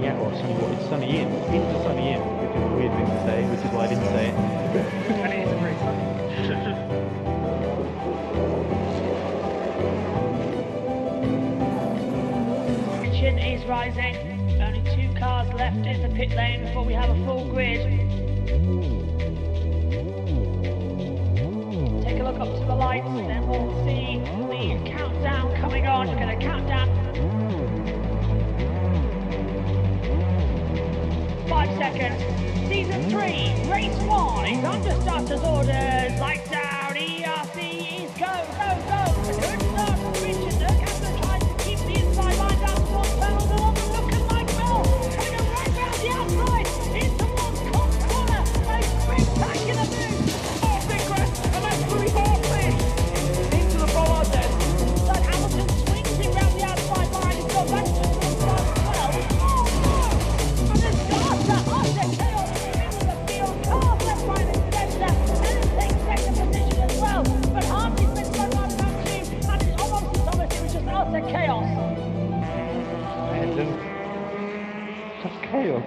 sunny out, or sunny what? It's sunny in. In's a sunny in, which is a weird thing to say, which is why I didn't say it. And it is very sunny. Tension is rising. Only 2 cars left in the pit lane before we have a full grid. Take a look up to the lights, then we'll see the countdown coming on. You're going to count down. 5 seconds. Season 3, race 1 is under starters orders. Lights out. EERC is go. Good start from Richard. The captain tries to keep the inside line down towards Tunnel. The one looking like Bill. Coming right round the outside. In towards Cox corner. A spectacular move. Oh, big crest. And that's really horses. Into the bollard then. So Hamilton swings it round the outside line. He's got back to the start as well. Oh, no. And there's utter chaos in the middle of the field. Cars left, right and centre. And it takes second position as well. But Hartley's been thrown out of that team. And it's almost as though it was just utter chaos. Random. Just chaos.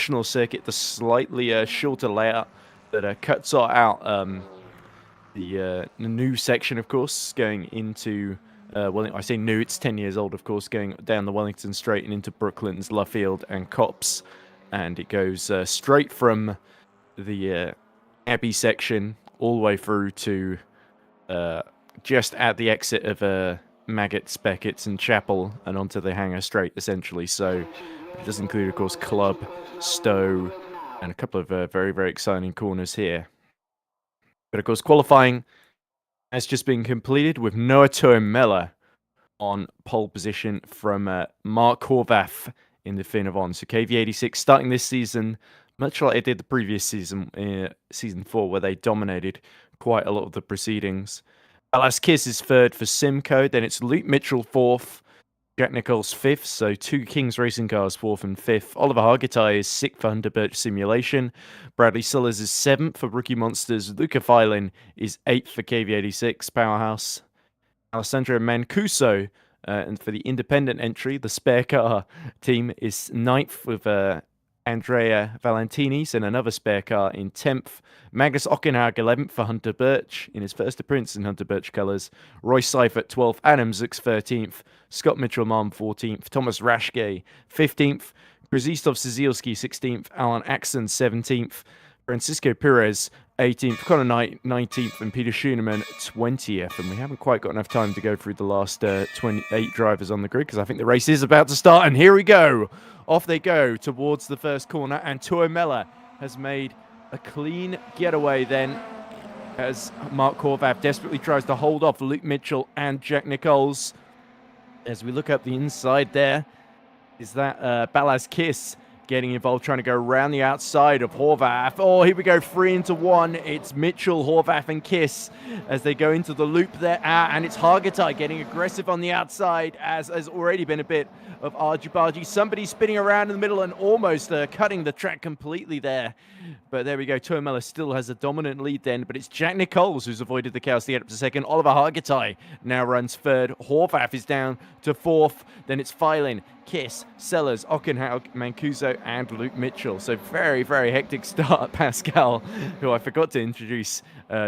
national circuit, the slightly shorter layout that cuts out the new section, of course, going into, well, I say new, it's 10 years old, of course, going down the Wellington Straight and into Brooklands, Luffield, and Copse. And it goes straight from the Abbey section all the way through to just at the exit of Maggots, Beckett's, and Chapel, and onto the Hangar Straight, essentially. So it does include, of course, Club, Stowe, and a couple of very, very exciting corners here. But, of course, qualifying has just been completed with Noah Tuomela on pole position from Mark Horvath in the Fin of On. So KV86 starting this season, much like it did the previous season, Season 4, where they dominated quite a lot of the proceedings. Ballas Kiss is third for Simcoe, then it's Luke Mitchell fourth, Jack Nichols fifth, so 2 Kings Racing cars fourth and fifth. Oliver Hargitay is sixth for Hunter Birch Simulation. Bradley Sullers is seventh for Rookie Monsters. Luca Filin is eighth for KV86 Powerhouse. Alessandro Mancuso, and for the independent entry, the spare car team, is ninth with Andrea Valentinis and another spare car in 10th. Magnus Ockenhaug 11th for Hunter Birch in his first appearance in Hunter Birch colours. Roy Seifert 12th, Adam Zux 13th, Scott Mitchell-Malm 14th, Thomas Raschke 15th, Krzysztof Szylski 16th, Alan Axon 17th, Francisco Perez 18th, Connor Knight 19th, and Peter Schoenemann 20th. And we haven't quite got enough time to go through the last 28 drivers on the grid, because I think the race is about to start. And here we go. Off they go towards the first corner, and Tuomela has made a clean getaway then, as Mark Horvath desperately tries to hold off Luke Mitchell and Jack Nichols. As we look up the inside there, is that Ballas Kiss getting involved, trying to go around the outside of Horvath. Oh, here we go, 3 into 1. It's Mitchell, Horvath, and Kiss as they go into the loop there. And it's Hargitay getting aggressive on the outside, as has already been a bit of argy-bargy. Somebody spinning around in the middle and almost cutting the track completely there. But there we go, Tuomela still has a dominant lead then, but it's Jack Nichols who's avoided the chaos to get up to second. Oliver Hargitay now runs third. Horvath is down to fourth. Then it's Filin, Kiss, Sellers, Ockenhaug, Mancuso, and Luke Mitchell. So very, very hectic start. Pascal, who I forgot to introduce,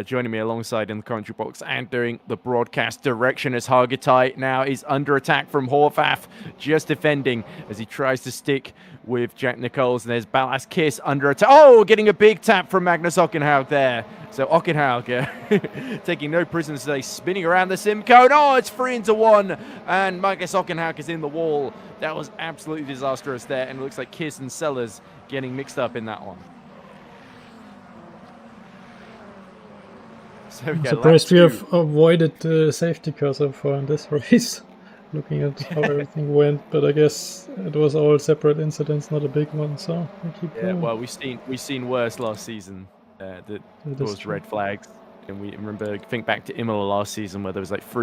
joining me alongside in the commentary box and doing the broadcast direction, as Hargitay now is under attack from Horvath, just defending as he tries to stick with Jack Nichols. And there's Ballas Kiss under attack. Oh, getting a big tap from Magnus Ockenhaug there. So Ockenhaug taking no prisoners today, spinning around the sim code. Oh, it's 3 into 1, and Magnus Ockenhaug is in the wall. That was absolutely disastrous there, and it looks like Kiss and Sellers getting mixed up in that one. So I'm surprised we have avoided the safety car so far in this race, looking at how everything went, but I guess it was all separate incidents, not a big one, so we keep going. Well, we've seen worse last season that caused red flags. And we remember, think back to Imola last season, where there was like 2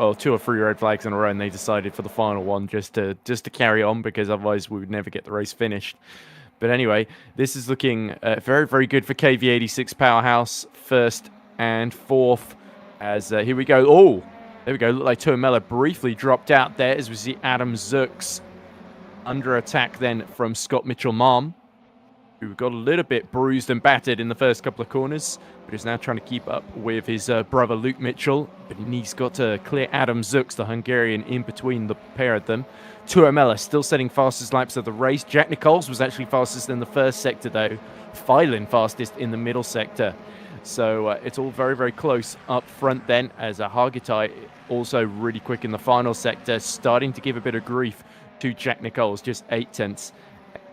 or 3 red flags in a row, and they decided for the final one just to carry on, because otherwise we would never get the race finished. But anyway, this is looking very, very good for KV86 Powerhouse, first and fourth. As here we go. Oh, there we go. Looked like Tuomela briefly dropped out there, as we see Adam Zux under attack then from Scott Mitchell-Malm, who got a little bit bruised and battered in the first couple of corners, but is now trying to keep up with his brother Luke Mitchell. But he's got to clear Adam Zux, the Hungarian, in between the pair of them. Tuomela still setting fastest laps of the race. Jack Nichols was actually fastest in the first sector, though. Filin fastest in the middle sector. So it's all very, very close up front then, as Hargitay also really quick in the final sector, starting to give a bit of grief to Jack Nichols, just 8 tenths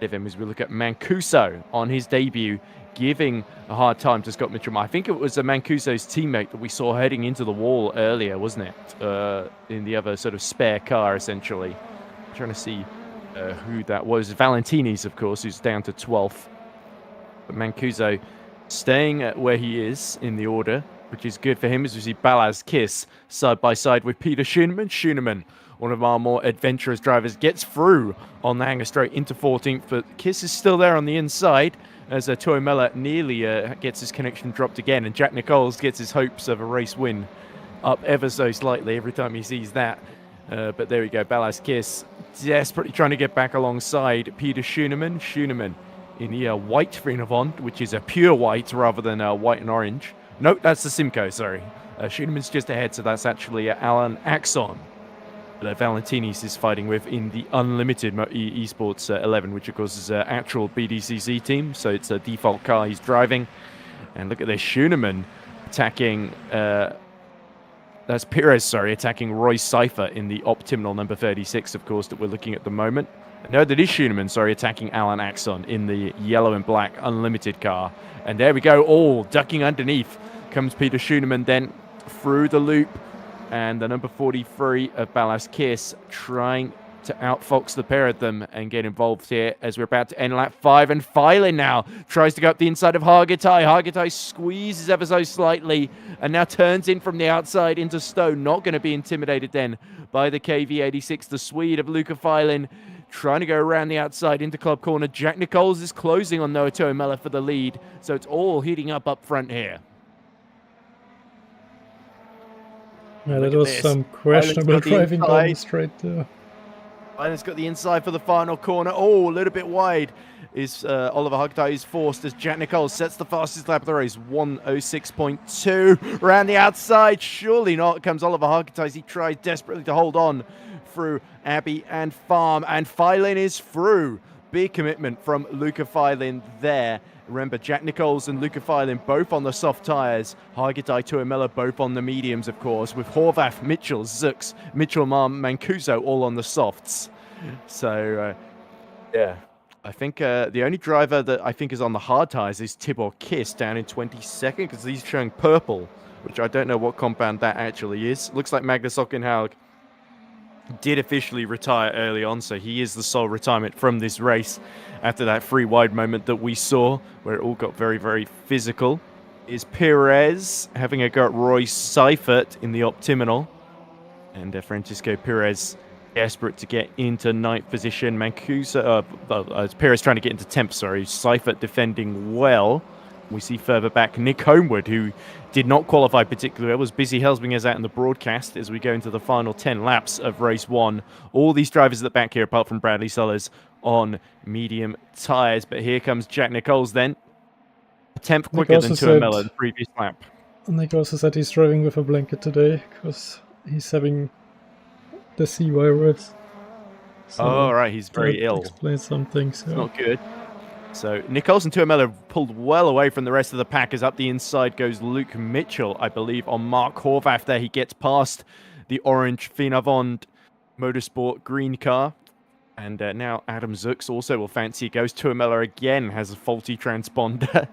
of him, as we look at Mancuso on his debut, giving a hard time to Scott Mitchell. I think it was Mancuso's teammate that we saw heading into the wall earlier, wasn't it? In the other sort of spare car, essentially. I'm trying to see who that was. Valentini's, of course, who's down to 12th. But Mancuso staying where he is in the order, which is good for him, as we see Ballas Kiss side by side with Peter Schoenemann. Schoenemann, one of our more adventurous drivers, gets through on the Hangar Straight into 14th, but Kiss is still there on the inside, as Tuomela nearly gets his connection dropped again, and Jack Nichols gets his hopes of a race win up ever so slightly every time he sees that. But there we go, Ballas Kiss desperately trying to get back alongside Peter Schoenemann. Schoenemann in the white Finavon, which is a pure white rather than white and orange. Nope, that's the Simcoe, sorry. Schoeneman's just ahead, so that's actually Alan Axon that Valentinis is fighting with in the Unlimited Esports 11, which of course is an actual BDCC team, so it's a default car he's driving. And look at this, Schoeneman attacking, that's Perez, sorry, attacking Roy Cypher in the Optiminal number 36, of course, that we're looking at the moment. No, that is Schoeneman, sorry, attacking Alan Axon in the yellow and black Unlimited car. And there we go, all ducking underneath comes Peter Schoeneman then through the loop. And the number 43 of Ballas Kiss trying to outfox the pair of them and get involved here as we're about to end lap 5. And Filin now tries to go up the inside of Hargitay. Hargitay squeezes ever so slightly and now turns in from the outside into Stone. Not going to be intimidated then by the KV86, the Swede of Luca Filin. Trying to go around the outside into club corner. Jack Nichols is closing on Noah Tuomela for the lead. So it's all heating up front here. Yeah, that was some questionable driving down the straight there. Filin's got the inside for the final corner. Oh, a little bit wide is Oliver Hargitay is forced as Jack Nichols sets the fastest lap of the race. 1:06.2 around the outside. Surely not comes Oliver Hargitay as he tries desperately to hold on through Abbey and Farm. And Filin is through. Big commitment from Luca Filin there. Remember, Jack Nichols and Luca Filin both on the soft tyres. Hargitay, Tuomela both on the mediums, of course, with Horvath, Mitchell, Zux, Mitchell, Mancuso all on the softs. So, yeah, I think the only driver that I think is on the hard tyres is Tibor Kiss down in 22nd because he's showing purple, which I don't know what compound that actually is. Looks like Magnus Ockenhaug did officially retire early on, so he is the sole retirement from this race after that free wide moment that we saw where it all got very, very physical. Is Perez having a go at Roy Seifert in the Optiminal, and Francisco Perez desperate to get into 9th position. Mancuso, Perez trying to get into 10th, sorry. Seifert defending well. We see further back Nick Homewood, who did not qualify particularly well, was busy helping us out in the broadcast as we go into the final 10 laps of race 1. All these drivers at the back here, apart from Bradley Sellers, on medium tyres. But here comes Jack Nichols then. A 10th quicker than Tuomela in the previous lap. Nick also said he's driving with a blanket today because he's having the C virus. So oh, right, he's very ill. Explains some things. It's not good. So Nichols and Tuomela pulled well away from the rest of the pack as up the inside goes Luke Mitchell, I believe, on Mark Horvath there. He gets past the orange Finavond Motorsport green car. And now Adam Zux also will fancy it goes. Tuomela again has a faulty transponder.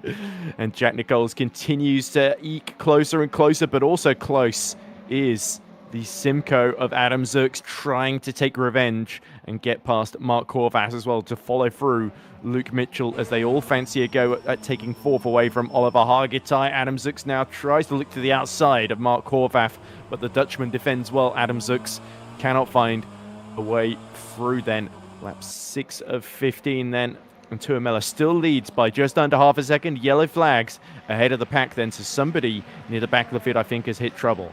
And Jack Nichols continues to eke closer and closer, but also close is the Simcoe of Adam Zux trying to take revenge and get past Mark Horvath as well to follow through Luke Mitchell as they all fancy a go at taking 4th away from Oliver Hargitay. Adam Zux now tries to look to the outside of Mark Horvath, but the Dutchman defends well. Adam Zux cannot find a way through then. Lap 6 of 15 then. And Tuomela still leads by just under half a second. Yellow flags ahead of the pack then. So somebody near the back of the field, I think, has hit trouble.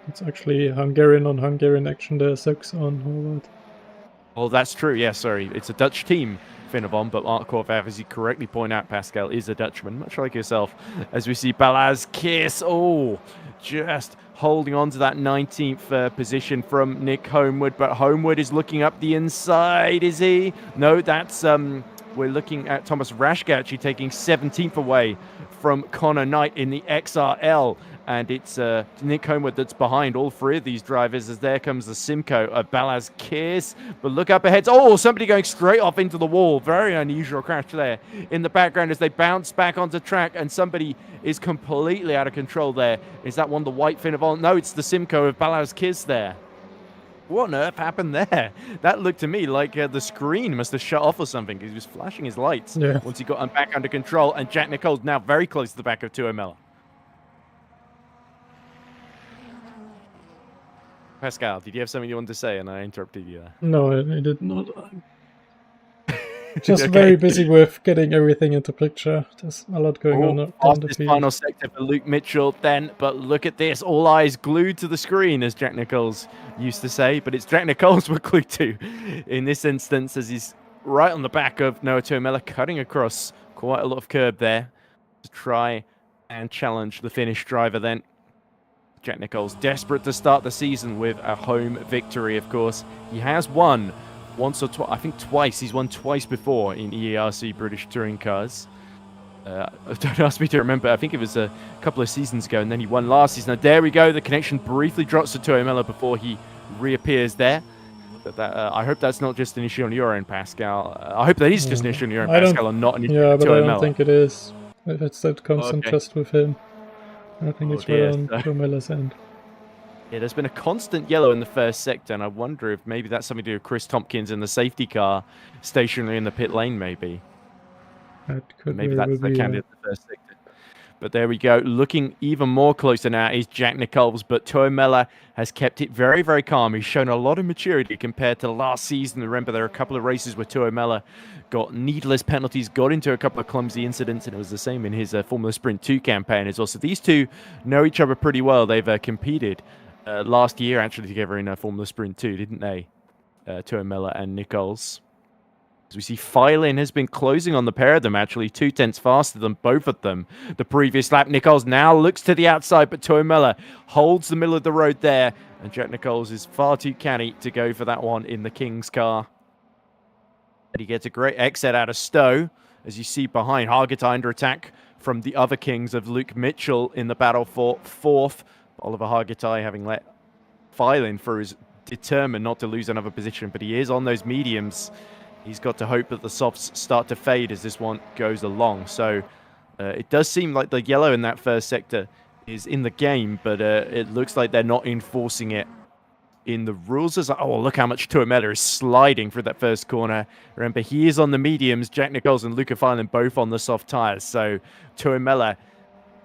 It's actually Hungarian on Hungarian action there, Zux on Horvath. Oh, that's true. Yeah, sorry. It's a Dutch team, Finavon, but Mark Horvath, as you correctly point out, Pascal, is a Dutchman, much like yourself. As we see Ballas Kiss, oh, just holding on to that 19th position from Nick Homewood, but Homewood is looking up the inside, is he? No, that's, we're looking at Thomas Raschke actually taking 17th away from Connor Knight in the XRL. And it's Nick Homewood that's behind all 3 of these drivers as there comes the Simcoe of Ballas Kiss. But look up ahead. Oh, somebody going straight off into the wall. Very unusual crash there in the background as they bounce back onto track. And somebody is completely out of control there. Is that one the white Finavon? No, it's the Simcoe of Ballas Kiss there. What on earth happened there? That looked to me like the screen must have shut off or something. He was flashing his lights once he got back under control. And Jack Nichols now very close to the back of Tuomela. Pascal, did you have something you wanted to say and I interrupted you there? No, I did not. Just very busy with getting everything into picture. There's a lot going on the this field. final sector for Luke Mitchell then, but look at this. All eyes glued to the screen, as Jack Nichols used to say, but it's Jack Nichols we're glued to in this instance as he's right on the back of Noah Tuomela, cutting across quite a lot of curb there to try and challenge the Finnish driver then. Jack Nicholls desperate to start the season with a home victory, of course. He has won once or twice, I think twice. He's won twice before in EERC British Touring Cars. Don't ask me to remember. I think it was a couple of seasons ago, and then he won last season. Now, there we go. The connection briefly drops to Tuomela before he reappears there. But I hope that's not just an issue on your end, Pascal. I hope that is just an issue on your end, Pascal, and not an issue yeah, on but Tuomela. I don't think it is. If it's that constant test with him, I think it's dear. on Tuomela's end. Yeah, there's been a constant yellow in the first sector, and I wonder if maybe that's something to do with Chris Tompkins in the safety car stationary in the pit lane, maybe. That could Maybe very that's well the be, candidate in the first sector. But there we go. Looking even more closer now is Jack Nicholls, but Tuomela has kept it very, very calm. He's shown a lot of maturity compared to last season. Remember, there are a couple of races where Tuomela got needless penalties, got into a couple of clumsy incidents, and it was the same in his Formula Sprint 2 campaign as well. So these two know each other pretty well. They've competed last year, actually, together in Formula Sprint 2, didn't they? Tuomela and Nicholls. As we see, Filin has been closing on the pair of them, actually 2/10 faster than both of them. The previous lap, Nicholls now looks to the outside, but Tuomela holds the middle of the road there, and Jack Nicholls is far too canny to go for that one in the King's car. And he gets a great exit out of Stowe, as you see behind. Hargitay under attack from the other Kings of Luke Mitchell in the battle for fourth. Oliver Hargitay having let Filin through is determined not to lose another position, but he is on those mediums. He's got to hope that the softs start to fade as this one goes along. So it does seem like the yellow in that first sector is in the game, but it looks like they're not enforcing it in the rules. As oh, look how much Tuomela is sliding through that first corner. Remember, he is on the mediums. Jack Nicholls and Luca Filin both on the soft tyres. So Tuomela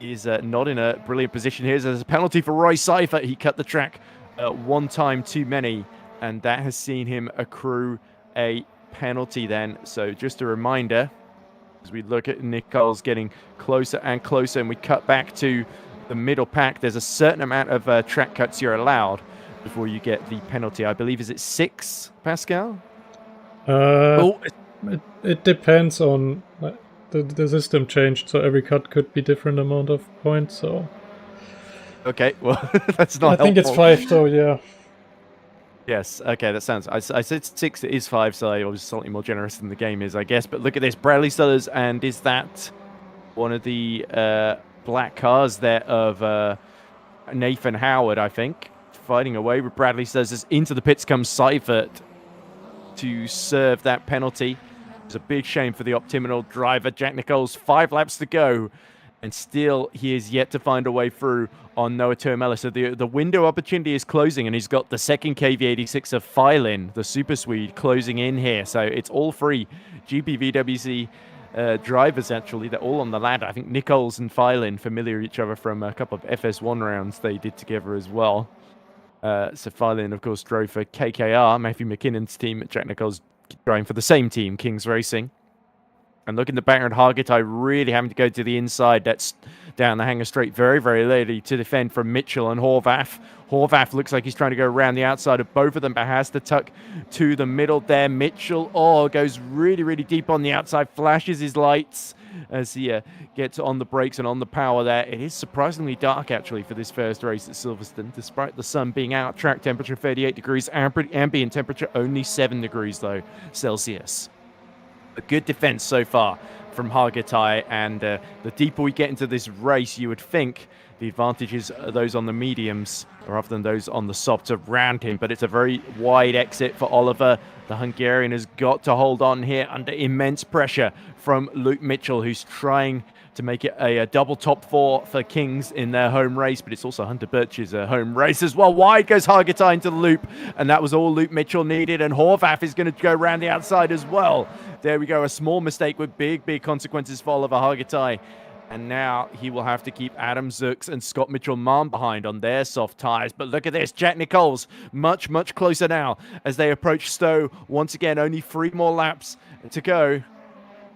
is not in a brilliant position here. There's a penalty for Roy Seifert. He cut the track one time too many, and that has seen him accrue a penalty then. So just a reminder, as we look at Nicholls getting closer and closer, and we cut back to the middle pack, there's a certain amount of track cuts you're allowed before you get the penalty. I believe, is it 6, Pascal? It depends on the system changed, so every cut could be different amount of points. So okay, well, that's not I think it's 5 though, yeah. Yes, okay, that sounds... I said 6, it is 5, so I was slightly more generous than the game is, I guess. But look at this, Bradley Sellers, and is that one of the black cars there of Nathan Howard, I think, fighting away with Bradley Sellers. Into the pits comes Seifert to serve that penalty. It's a big shame for the Optiminal driver. Jack Nicholls, 5 laps to go, and still he is yet to find a way through on Noah Tuomela. So the window opportunity is closing, and he's got the second KV86 of Filin, the Super Swede, closing in here. So it's all three GPVWC drivers, actually. They're all on the ladder. I think Nicholls and Filin familiar with each other from a couple of FS1 rounds they did together as well. So Filin, of course, drove for KKR, Matthew McKinnon's team. Jack Nicholls driving for the same team, Kings Racing. And look in the background, Hargitay really having to go to the inside. That's down the hanger straight very, very late to defend from Mitchell and Horvath. Horvath looks like he's trying to go around the outside of both of them, but has to tuck to the middle there. Mitchell, goes really, really deep on the outside, flashes his lights as he gets on the brakes and on the power there. It is surprisingly dark, actually, for this first race at Silverstone, despite the sun being out. Track temperature 38 degrees, ambient temperature only 7 degrees, though, Celsius. A good defense so far from Hargitay, and the deeper we get into this race, you would think the advantages are those on the mediums rather than those on the softs around him. But it's a very wide exit for Oliver. The Hungarian has got to hold on here under immense pressure from Luke Mitchell, who's trying to make it a double top 4 for Kings in their home race, but it's also Hunter Birch's home race as well. Wide goes Hargitay into the loop, and that was all Luke Mitchell needed, and Horvath is going to go around the outside as well. There we go, a small mistake with big, big consequences for Oliver Hargitay, and now he will have to keep Adam Zooks and Scott Mitchell-Mann behind on their soft tyres. But look at this, Jack Nicholls much, much closer now as they approach Stowe. Once again, only 3 more laps to go.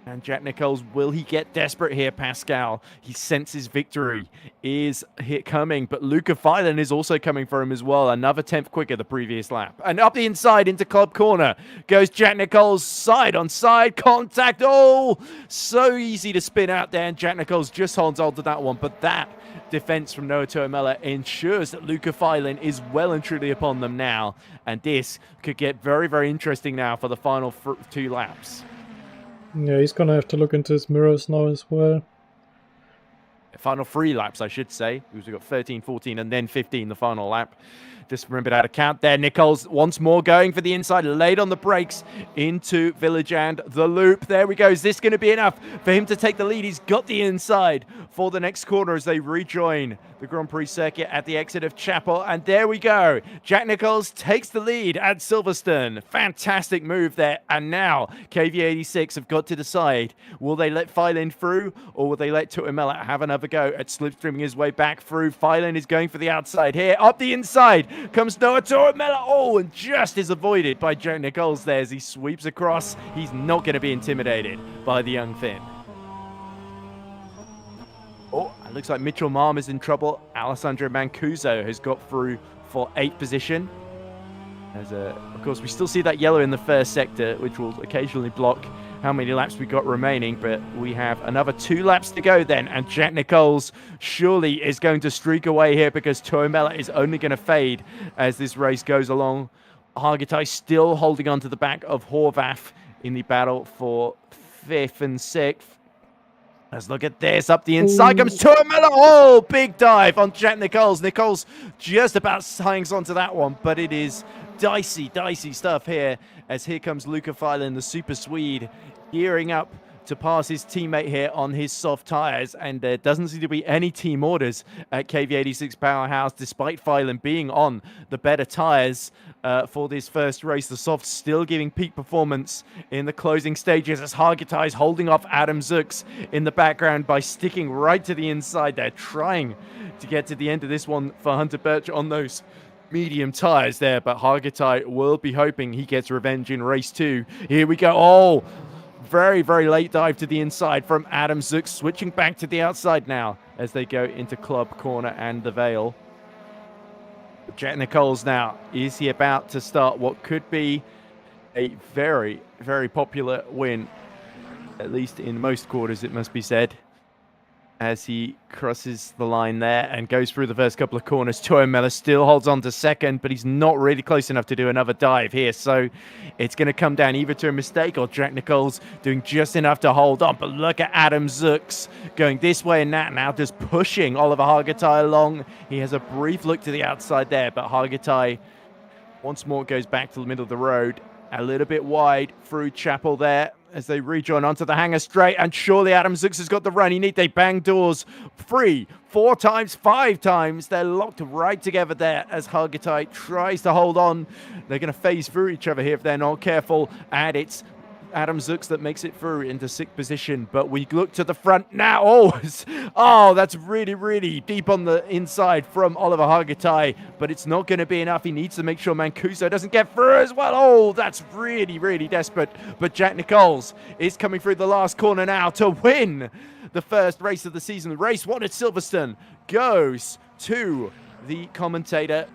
And Jack Nicholls, will he get desperate here, Pascal? He senses victory is here coming, but Luca Filan is also coming for him as well. Another 10th quicker the previous lap. And up the inside into club corner goes Jack Nicholls, side on side, contact. Oh, so easy to spin out there, and Jack Nicholls just holds on to that one. But that defense from Noah Tuomela ensures that Luca Filan is well and truly upon them now. And this could get very, very interesting now for the final 2 laps. Yeah, he's gonna have to look into his mirrors now as well. Final 3 laps, I should say, because we've got 13, 14, and then 15 the final lap. Just remembered how to count there. Nicholls once more going for the inside, late on the brakes into Village and the loop. There we go. Is this going to be enough for him to take the lead? He's got the inside for the next corner as they rejoin the Grand Prix circuit at the exit of Chapel. And there we go. Jack Nicholls takes the lead at Silverstone. Fantastic move there. And now KV86 have got to decide, will they let Filan through, or will they let Tuomela have another go at slipstreaming his way back through? Filan is going for the outside here. Up the inside comes Noah Tuomela. Oh, and just is avoided by Jack Nicholls there as he sweeps across. He's not going to be intimidated by the young Finn. Oh, it looks like Mitchell Malm is in trouble. Alessandro Mancuso has got through for 8th position. As of course, we still see that yellow in the first sector, which will occasionally block how many laps we got remaining, but we have another 2 laps to go then, and Jack Nicholls surely is going to streak away here because Tuomela is only going to fade as this race goes along. Hargitay still holding on to the back of Horvath in the battle for 5th and 6th. Let's look at this. Up the inside comes Tuomela. Oh, big dive on Jack Nicholls. Nicholls just about hangs on to that one, but it is dicey stuff here, as here comes Luca Filan, the super Swede, gearing up to pass his teammate here on his soft tyres, and there doesn't seem to be any team orders at KV86 Powerhouse, despite Filan being on the better tyres for this first race. The softs still giving peak performance in the closing stages, as Hargitay is holding off Adam Zux in the background by sticking right to the inside. They're trying to get to the end of this one for Hunter Birch on those medium tyres there, but Hargitay will be hoping he gets revenge in race 2. Here we go. Oh, very, very late dive to the inside from Adam Zux, switching back to the outside now as they go into Club Corner and the Vale. Jack Nicholls now, is he about to start what could be a very, very popular win, at least in most quarters, it must be said, as he crosses the line there and goes through the first couple of corners. Tuomela still holds on to second, but he's not really close enough to do another dive here. So it's going to come down either to a mistake or Jack Nicholls doing just enough to hold on. But look at Adam Zux going this way and that now, just pushing Oliver Hargitay along. He has a brief look to the outside there, but Hargitay once more goes back to the middle of the road. A little bit wide through Chapel there as they rejoin onto the hangar straight, and surely Adam Zux has got the run. They bang doors 3, 4 times, 5 times. They're locked right together there as Hargitay tries to hold on. They're going to phase through each other here if they're not careful, and it's Adam Zux that makes it through into 6th position. But we look to the front now. Oh, that's really, really deep on the inside from Oliver Hargitay, but it's not going to be enough. He needs to make sure Mancuso doesn't get through as well. Oh, that's really, really desperate. But Jack Nicholls is coming through the last corner now to win the first race of the season. Race 1 at Silverstone goes to the commentator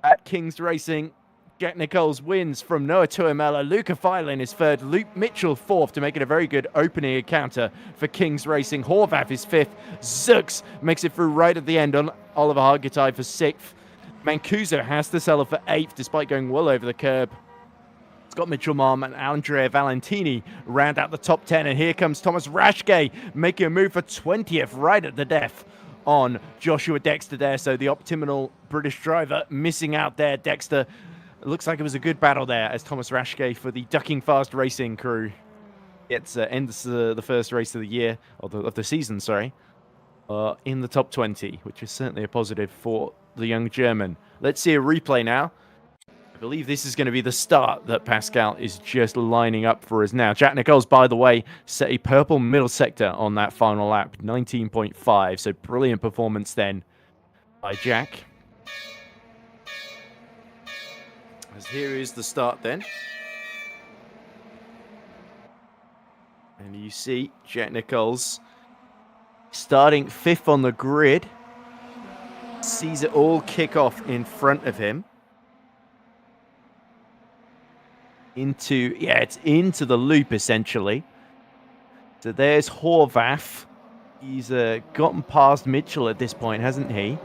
at King's Racing. Jack Nicholls wins from Noah Tuomela. Luca Filan is 3rd. Luke Mitchell 4th to make it a very good opening encounter for King's Racing. Horvath is 5th. Zux makes it through right at the end on Oliver Hargitay for 6th. Mancuso has to settle for 8th despite going well over the curb. Scott Mitchell-Malm and Andrea Valentini round out the top 10. And here comes Thomas Raschke making a move for 20th right at the death on Joshua Dexter there. So the Optiminal British driver missing out there. Dexter, it looks like it was a good battle there as Thomas Raschke for the Ducking Fast Racing crew ends the first race of the year, of the season, sorry, in the top 20, which is certainly a positive for the young German. Let's see a replay now. I believe this is going to be the start that Pascal is just lining up for us now. Jack Nicholls, by the way, set a purple middle sector on that final lap, 19.5, so brilliant performance then by Jack. As here is the start then. And you see Jack Nicholls starting 5th on the grid. Sees it all kick off in front of him. It's into the loop, essentially. So there's Horvath. He's gotten past Mitchell at this point, hasn't he?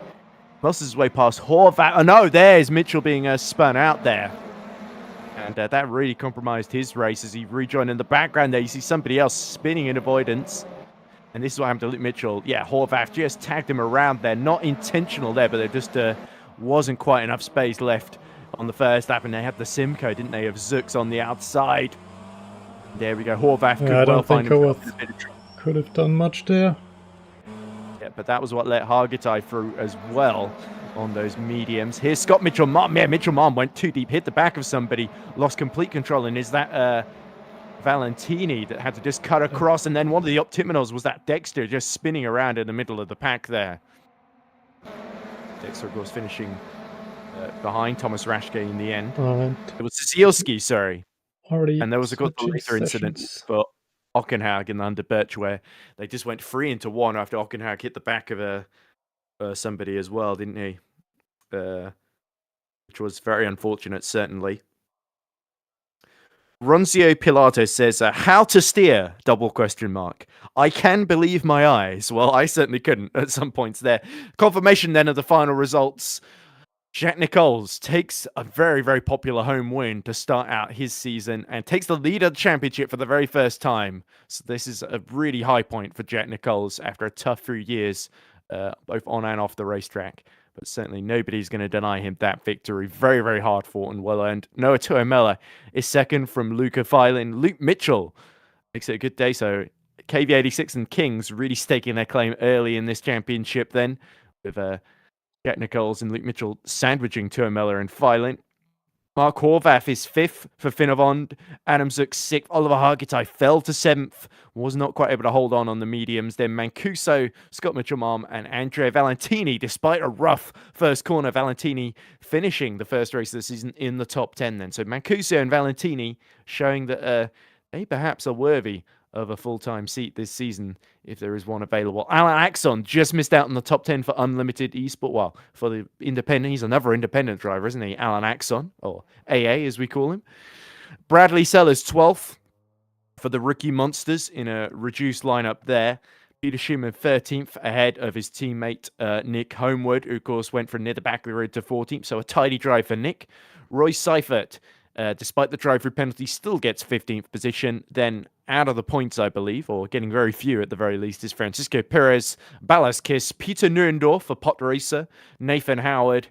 Lost his way past Horvath. Oh, no, there's Mitchell being spun out there. And that really compromised his race as he rejoined in the background there. You see somebody else spinning in avoidance. And this is what happened to Luke Mitchell. Yeah, Horvath just tagged him around there. Not intentional there, but there just wasn't quite enough space left on the first lap. And they had the Simcoe, didn't they, of Zux on the outside. There we go. Horvath could I well don't find think himself in a Horvath bit of trouble. could have done much there. Yeah, but that was what let Hargitay through as well on those mediums. Here's Scott Mitchell-Martin. Yeah, Mitchell-Martin went too deep, hit the back of somebody, lost complete control. And is that Valentini that had to just cut across? And then one of the Optiminals was that Dexter just spinning around in the middle of the pack there. Dexter, of course, finishing behind Thomas Raschke in the end. And It was Zasielski, sorry. already And there was a good switching later incident sessions. for Ockenhaug in the Underbirch where they just went 3 into 1 after Ockenhaug hit the back of somebody as well, didn't he? Which was very unfortunate, certainly. Ronzio Pilato says, how to steer, ? I can believe my eyes. Well, I certainly couldn't at some points there. Confirmation then of the final results. Jack Nicholls takes a very, very popular home win to start out his season and takes the lead of the championship for the very first time. So this is a really high point for Jack Nicholls after a tough few years, both on and off the racetrack. But certainly nobody's going to deny him that victory. Very, very hard fought and well earned. Noah Tuomela is second from Luca Filin. Luke Mitchell makes it a good day. So KV86 and Kings really staking their claim early in this championship then, with Jack Nicholls and Luke Mitchell sandwiching Tuomela and Filin. Mark Horvath is 5th for Finnevond. Adam Zuk 6th. Oliver Hargitay fell to 7th. Was not quite able to hold on the mediums. Then Mancuso, Scott Mitchell-Marm, and Andrea Valentini, despite a rough first corner. Valentini finishing the first race of the season in the top 10 then. So Mancuso and Valentini showing that they perhaps are worthy of a full-time seat this season if there is one available. Alan Axon just missed out on the top 10 for Unlimited Esport. Well, for the independent, he's another independent driver, isn't he? Alan Axon, or AA as we call him. Bradley Sellers 12th for the Rookie Monsters in a reduced lineup there. Peter Schumann 13th ahead of his teammate Nick Homewood, who of course went from near the back of the road to 14th. So a tidy drive for Nick. Roy Seifert, despite the drive-through penalty, still gets 15th position. Then out of the points, I believe, or getting very few at the very least, is Francisco Perez, Balaskis, Peter Nurendorf for Pot Racer, Nathan Howard,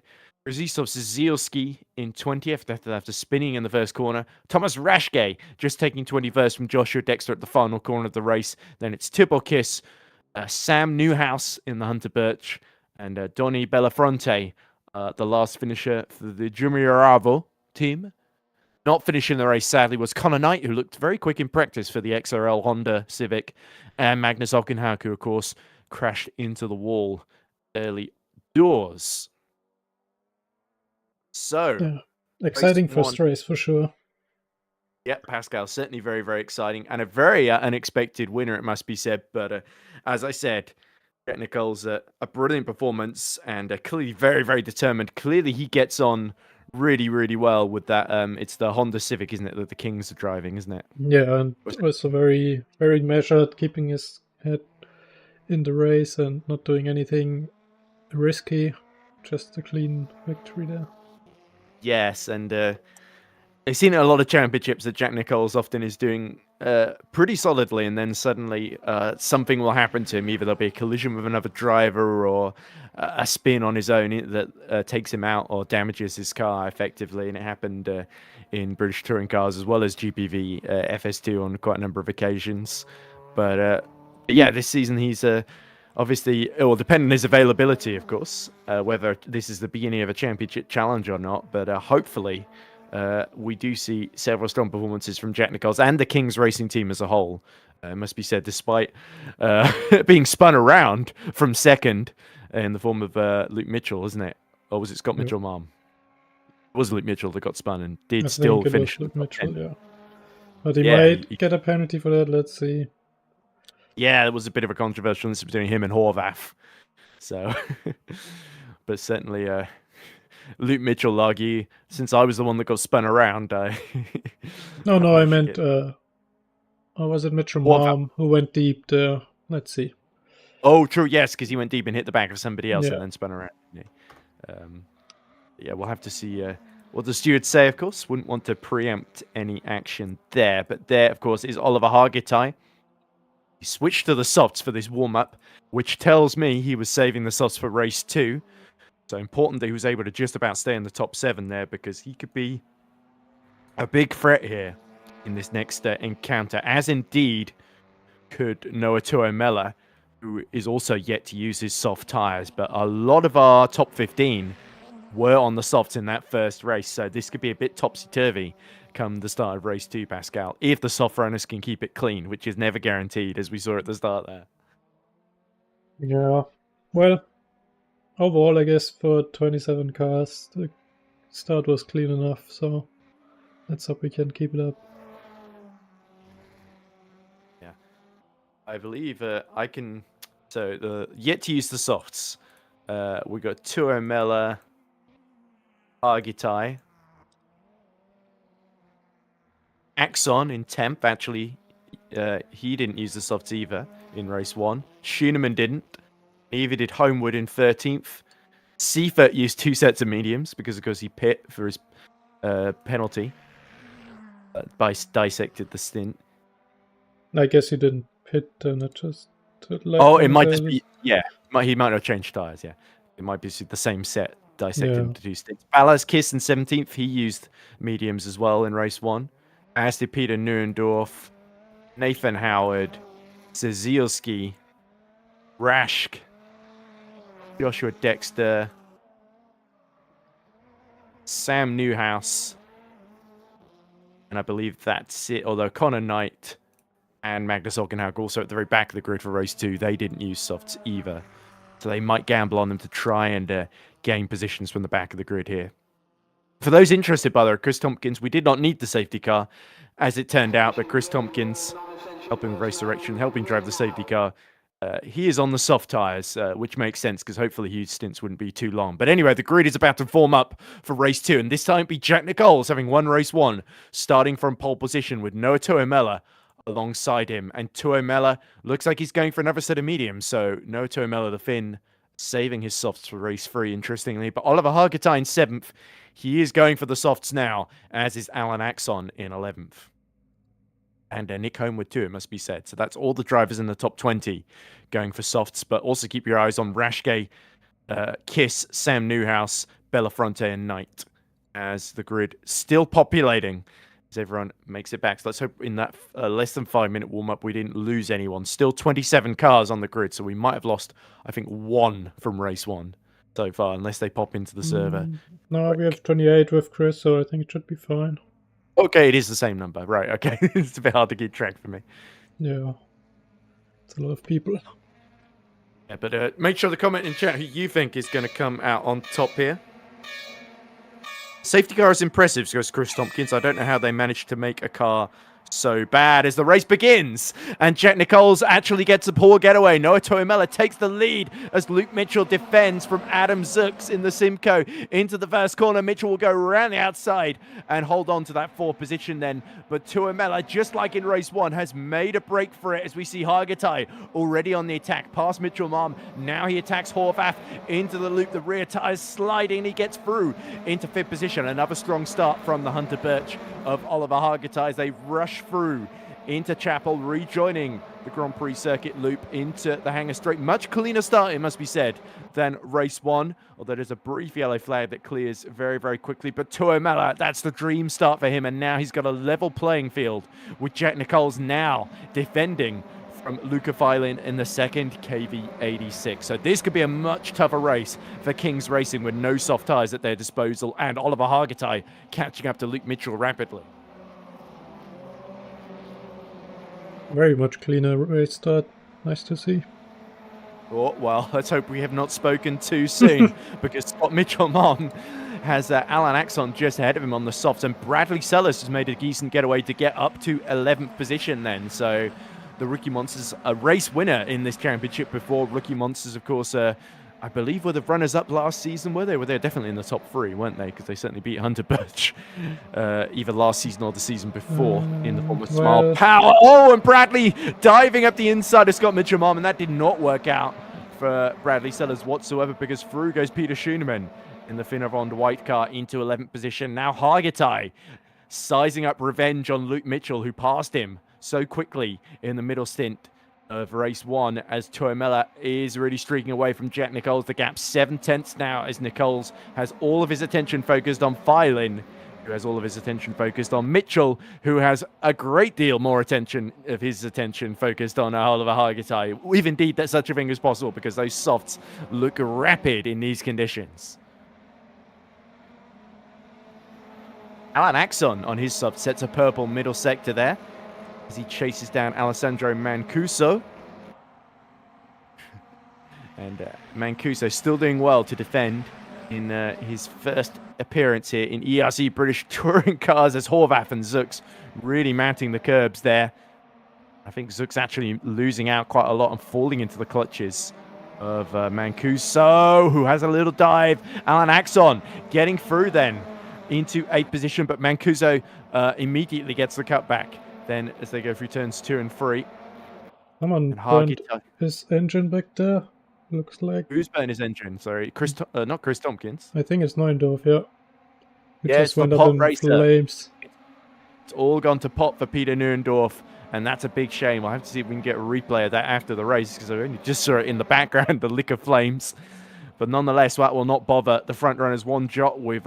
Krzysztof Zielski in 20th after spinning in the first corner. Thomas Raschke just taking 21st from Joshua Dexter at the final corner of the race. Then it's Tibor Kiss, Sam Newhouse in the Hunter Birch, and Donny Bellafronte, the last finisher for the Giumiravo team. Not finishing the race, sadly, was Connor Knight, who looked very quick in practice for the XRL Honda Civic, and Magnus Ockenhaug, who, of course, crashed into the wall early doors. So, Yeah, exciting first race for sure. Yeah, Pascal, certainly very, very exciting, and a very unexpected winner, it must be said. But as I said, Jack Nicholls, a brilliant performance, and clearly very, very determined. Clearly, he gets on really, really well with that. It's the Honda Civic, isn't it, that the Kings are driving, isn't it? Yeah, and also very, very measured, keeping his head in the race and not doing anything risky. Just a clean victory there. Yes, and I've seen a lot of championships that Jack Nicholls often is doing pretty solidly, and then suddenly something will happen to him. Either there'll be a collision with another driver or a spin on his own that takes him out or damages his car effectively. And it happened in British touring cars as well as GPV FS2 on quite a number of occasions. But yeah, this season he's obviously, it will depend on his availability, of course, whether this is the beginning of a championship challenge or not. But hopefully we do see several strong performances from Jack Nicholls and the Kings racing team as a whole. It must be said, despite being spun around from second in the form of Luke Mitchell, isn't it? Or was it Scott Mitchell-Marm? It was Luke Mitchell that got spun and did still finish. Luke Mitchell, yeah. But he Yeah, might get a penalty for that. Let's see. Yeah, it was a bit of a controversial incident between him and Horvath. So, but certainly, Luke Mitchell argue, since I was the one that got spun around, No, I meant, or was it Mitchell Mom who went deep there? Let's see. Oh, true, yes, because he went deep and hit the back of somebody else Yeah. and then spun around. Yeah, we'll have to see what the stewards say, of course. Wouldn't want to preempt any action there. But there, of course, is Oliver Hargitay. He switched to the softs for this warm-up, which tells me he was saving the softs for race 2. So important that he was able to just about stay in the top 7 there, because he could be a big threat here in this next encounter, as indeed could Noah Tuomela, who is also yet to use his soft tyres. But a lot of our top 15 were on the softs in that first race, so this could be a bit topsy-turvy come the start of race 2, Pascal, if the soft runners can keep it clean, which is never guaranteed, as we saw at the start there. Yeah, well, overall, I guess for 27 cars, the start was clean enough, so let's hope we can keep it up. Yeah, I believe I can. So the yet to use the softs. We got Tuomela, Hargitay, Axon in 10th. Actually, he didn't use the softs either in race 1. Schooneman didn't. Neither did Homewood in 13th. Seifert used 2 sets of mediums because, of course, he pit for his penalty. Dissected the stint. I guess he didn't pit, and it just... it might just be... Yeah, he might not change tyres, yeah. It might be the same set dissected into 2 stints. Ballas Kiss in 17th. He used mediums as well in race 1. As did Peter Neuendorf, Nathan Howard, Zazielski, Raschke, Joshua Dexter, Sam Newhouse, and I believe that's it. Although Connor Knight and Magnus Ockenhaug also at the very back of the grid for race 2, they didn't use softs either. So they might gamble on them to try and gain positions from the back of the grid here. For those interested, by the way, Chris Tompkins, we did not need the safety car, as it turned out, but Chris Tompkins, helping with race direction, helping drive the safety car, he is on the soft tyres, which makes sense, because hopefully his stints wouldn't be too long. But anyway, the grid is about to form up for race 2, and this time it'll be Jack Nichols having won race 1, starting from pole position with Noah Tuomela alongside him. And Tuomela looks like he's going for another set of mediums, so Noah Tuomela, the Finn, saving his softs for race 3, interestingly. But Oliver Hargitay in 7th. He is going for the softs now, as is Alan Axon in 11th. And Nick Homewood too, it must be said. So that's all the drivers in the top 20 going for softs. But also keep your eyes on Raschke, Kiss, Sam Newhouse, Bellafronte and Knight, as the grid still populating as everyone makes it back. So let's hope in that less than 5-minute warm-up we didn't lose anyone. Still 27 cars on the grid, so we might have lost, I think, 1 from race 1 so far, unless they pop into the server. No, we have 28 with Chris, so I think it should be fine. Okay, it is the same number. Right, okay. It's a bit hard to keep track for me. Yeah. It's a lot of people. Yeah, but make sure to comment in chat who you think is going to come out on top here. Safety car is impressive, says Chris Tompkins. I don't know how they managed to make a car so bad as the race begins. And Jack Nichols actually gets a poor getaway. Noah Tuomela takes the lead as Luke Mitchell defends from Adam Zooks in the Simcoe into the first corner. Mitchell will go around the outside and hold on to that 4th position then. But Tuomela, just like in race 1, has made a break for it as we see Hargitay already on the attack past Mitchell Marm. Now he attacks Horvath into the loop. The rear tyres sliding. He gets through into 5th position. Another strong start from the Hunter Birch of Oliver Hargitay as they rush through into Chapel, rejoining the Grand Prix circuit loop into the Hangar Straight. Much cleaner start, it must be said, than race 1, although there's a brief yellow flag that clears very, very quickly. But Tuomela, that's the dream start for him, and now he's got a level playing field with Jack Nichols now defending from Luca Filin in the 2nd KV86. So this could be a much tougher race for Kings Racing with no soft tyres at their disposal, and Oliver Hargitay catching up to Luke Mitchell rapidly. Very much cleaner race start. Nice to see. Oh, well, let's hope we have not spoken too soon, because Scott Mitchell-Mon has Alan Axon just ahead of him on the softs, and Bradley Sellers has made a decent getaway to get up to 11th position then. So the Rookie Monsters, a race winner in this championship before. Rookie Monsters, of course, I believe were the runners-up last season, were they? Well, they were definitely in the top 3, weren't they? Because they certainly beat Hunter Birch either last season or the season before in the form of Smile Power. Oh, and Bradley diving up the inside of Scott Mitchell-Mon, and that did not work out for Bradley Sellers whatsoever, because through goes Peter Schoenemann in the Finavond white car into 11th position. Now Hargitay sizing up revenge on Luke Mitchell, who passed him so quickly in the middle stint of race 1, as Tuomela is really streaking away from Jack Nichols. The gap 7/10 now, as Nichols has all of his attention focused on Filin, who has all of his attention focused on Mitchell, who has a great deal more attention focused on Oliver Hargitay, if indeed that such a thing is possible, because those softs look rapid in these conditions. Alan Axon on his soft sets a purple middle sector there as he chases down Alessandro Mancuso. And Mancuso still doing well to defend in his first appearance here in ERC British Touring Cars, as Horvath and Zux really mounting the curbs there. I think Zux actually losing out quite a lot and falling into the clutches of Mancuso, who has a little dive. Alan Axon getting through then into 8th position, but Mancuso immediately gets the cutback then as they go through turns 2 and 3. Someone burned his engine back there, looks like. Who's burned his engine? Sorry, not Chris Tompkins. I think it's Neuendorf, yeah. It yeah, just went it's up in racer. flames. It's all gone to pot for Peter Neuendorf, and that's a big shame. I'll have to see if we can get a replay of that after the race, because I only just saw it in the background, the lick of flames. But nonetheless, that will not bother the front runners one jot with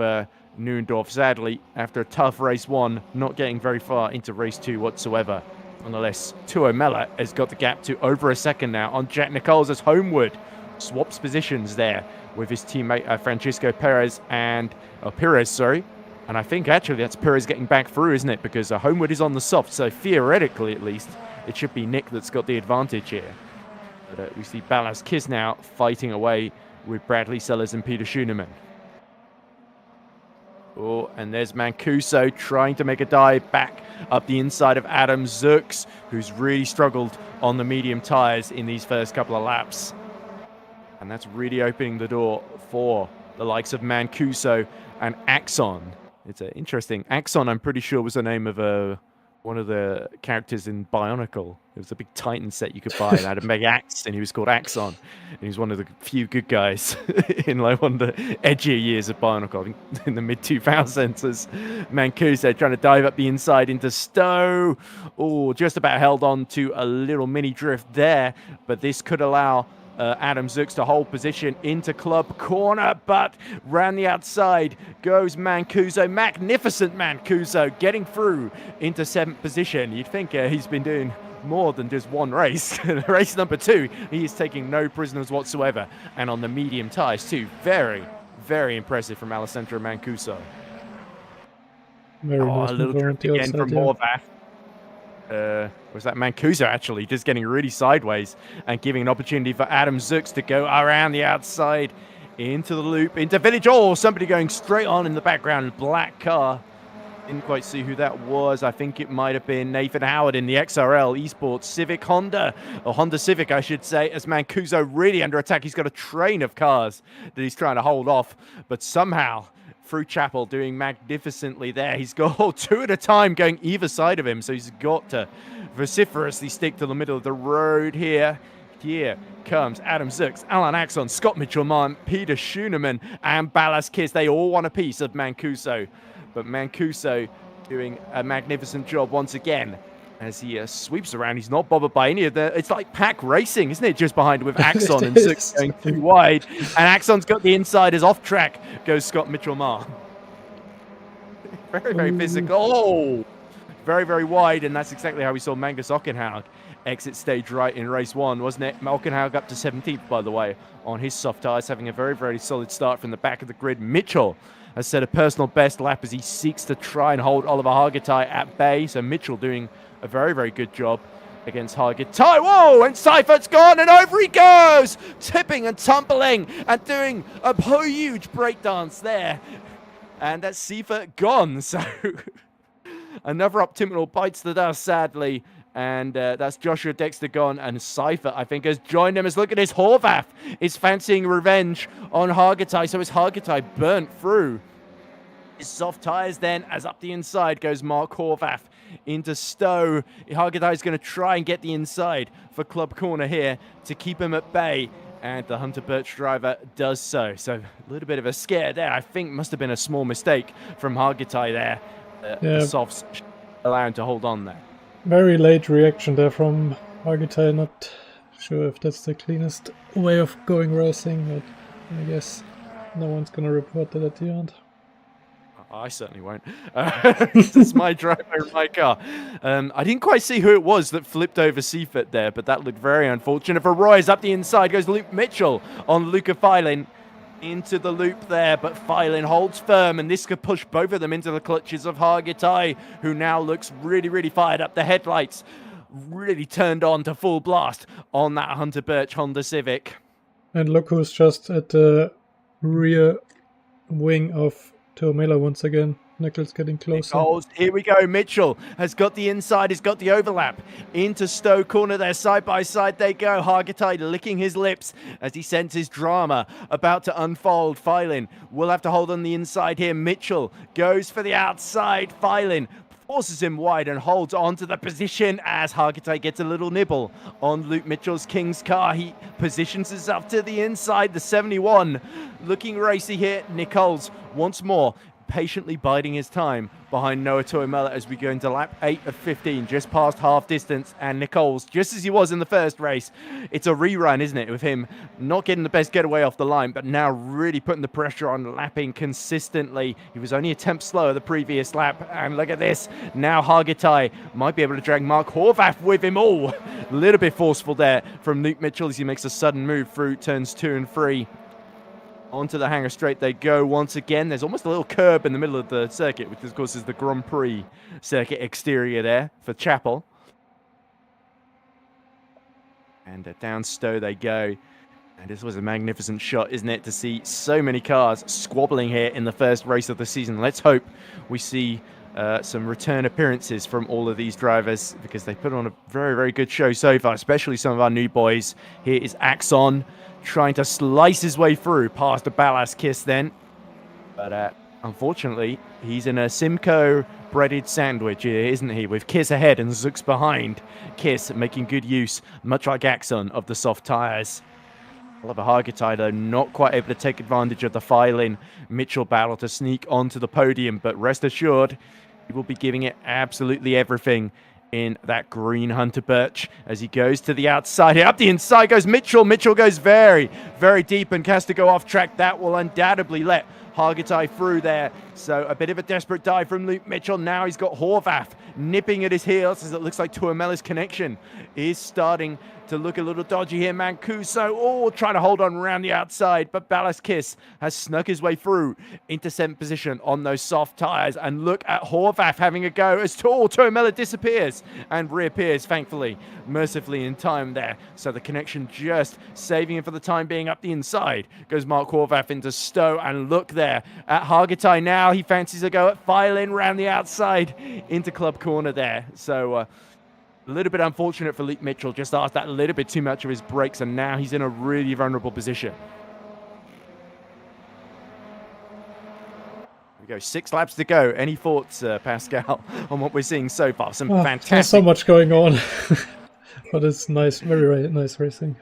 Neuendorf, sadly, after a tough race 1, not getting very far into race 2 whatsoever. Nonetheless, Tuomela has got the gap to over a second now on Jack Nichols, as Homewood swaps positions there with his teammate Francisco Perez and Perez, and I think actually that's Perez getting back through, isn't it? Because Homewood is on the soft, so theoretically at least it should be Nick that's got the advantage here. But we see Ballas Kiss now fighting away with Bradley Sellers and Peter Schoenemann. Oh, and there's Mancuso trying to make a dive back up the inside of Adam Zux, who's really struggled on the medium tyres in these first couple of laps. And that's really opening the door for the likes of Mancuso and Axon. It's interesting. Axon, I'm pretty sure, was the name of one of the characters in Bionicle. It was a big Titan set you could buy that had a big axe, and he was called Axon. And he was one of the few good guys in like one of the edgier years of Bionicle, I think in the mid-2000s, as Mancuso trying to dive up the inside into Stowe. Oh, just about held on to a little mini drift there, but this could allow Adam Zux to hold position into club corner, but round the outside goes Mancuso. Magnificent Mancuso getting through into 7th position. You'd think he's been doing more than just one race. Race number 2, he is taking no prisoners whatsoever, and on the medium tyres too. Very, very impressive from Alessandro Mancuso. Very nice a little drift again from Horvath. Was that Mancuso actually just getting really sideways and giving an opportunity for Adam Zux to go around the outside into the loop, into Village. Oh, somebody going straight on in the background, black car. Didn't quite see who that was. I think it might have been Nathan Howard in the XRL Esports Civic Honda, or Honda Civic, I should say, as Mancuso really under attack. He's got a train of cars that he's trying to hold off, but somehow through Chapel doing magnificently there. He's got 2 at a time going either side of him, so he's got to vociferously stick to the middle of the road here. Here comes Adam Zux, Alan Axon, Scott Mitchell-Mon, Peter Schoenemann, and Ballas Kiss. They all want a piece of Mancuso, but Mancuso doing a magnificent job once again as he sweeps around. He's not bothered by any of the... It's like pack racing, isn't it? Just behind with Axon and Zux going too wide. And Axon's got the inside as off track goes Scott Mitchell-Mar. Very, very physical. Oh! Very, very wide, and that's exactly how we saw Magnus Ockenhaug exit stage right in race 1, wasn't it? Ockenhaug up to 17th, by the way, on his soft tyres, having a very, very solid start from the back of the grid. Mitchell has set a personal best lap as he seeks to try and hold Oliver Hargitay at bay. So Mitchell doing a very, very good job against Hargitai. Whoa, and Seifert's gone, and over he goes, tipping and tumbling and doing a huge breakdance there. And that's Seifert gone, so another Optiminal bites the dust, sadly. And that's Joshua Dexter gone, and Seifert, I think, has joined him. As look at this, Horvath is fancying revenge on Hargitai, so it's Hargitai burnt through his soft tyres then, as up the inside goes Mark Horvath into Stowe. Hargitai is going to try and get the inside for Club Corner here to keep him at bay, and the Hunter Birch driver does so. So a little bit of a scare there. I think must have been a small mistake from Hargitai there. The softs allowing to hold on there. Very late reaction there from Hargitai. Not sure if that's the cleanest way of going racing, but I guess no one's going to report that at the end. I certainly won't. It's my driver in my car. I didn't quite see who it was that flipped over Seifert there, but that looked very unfortunate for Roy's. Up the inside goes Luke Mitchell on Luca Filin into the loop there, but Filin holds firm, and this could push both of them into the clutches of Hargitai, who now looks really, really fired up. The headlights really turned on to full blast on that Hunter Birch Honda Civic. And look who's just at the rear wing of Tuomela once again. Nichols getting closer. Here we go. Mitchell has got the inside. He's got the overlap into Stowe Corner there. Side by side they go. Hargitai licking his lips as he senses drama about to unfold. Filin will have to hold on the inside here. Mitchell goes for the outside. Filin forces him wide and holds on to the position as Hargitai gets a little nibble on Luke Mitchell's King's car. He positions himself to the inside. The 71 looking racy here. Nichols once more patiently biding his time behind Noah Tuomela as we go into lap 8 of 15, just past half distance. And Nichols, just as he was in the first race, it's a rerun, isn't it, with him not getting the best getaway off the line, but now really putting the pressure on, lapping consistently. He was only a tenth slower the previous lap, and look at this. Now Hargitai might be able to drag Mark Horvath with him. All a little bit forceful there from Luke Mitchell as he makes a sudden move through turns 2 and 3. Onto the hangar straight they go once again. There's almost a little curb in the middle of the circuit, which of course is the Grand Prix circuit exterior there for Chapel. And down Stowe they go. And this was a magnificent shot, isn't it, to see so many cars squabbling here in the first race of the season. Let's hope we see some return appearances from all of these drivers, because they put on a very, very good show so far, especially some of our new boys. Here is Axon trying to slice his way through past the Ballast Kiss then. But unfortunately, he's in a Simcoe breaded sandwich here, isn't he? With Kiss ahead and Zooks behind. Kiss making good use, much like Axon, of the soft tyres. Oliver Hargitai, though, not quite able to take advantage of the Filin Mitchell battle to sneak onto the podium. But rest assured, he will be giving it absolutely everything in that green Hunter Birch as he goes to the outside. Up the inside goes Mitchell. Mitchell goes very, very deep and has to go off track. That will undoubtedly let Hargitai through there. So a bit of a desperate dive from Luke Mitchell. Now he's got Horvath nipping at his heels as it looks like Tuomela's connection is starting to look a little dodgy here. Mancuso, trying to hold on around the outside, but Ballast Kiss has snuck his way through into 7th position on those soft tyres. And look at Horvath having a go as Tuomela disappears and reappears, thankfully, mercifully in time there. So the connection just saving him for the time being. Up the inside goes Mark Horvath into Stowe, and look there at Hargitai now. He fancies a go at Filin round the outside into Club Corner there. So a little bit unfortunate for Luke Mitchell, just asked that a little bit too much of his brakes, and now he's in a really vulnerable position. We go 6 laps to go. Any thoughts, Pascal, on what we're seeing so far? Some fantastic. There's so much going on, but it's nice, very nice racing.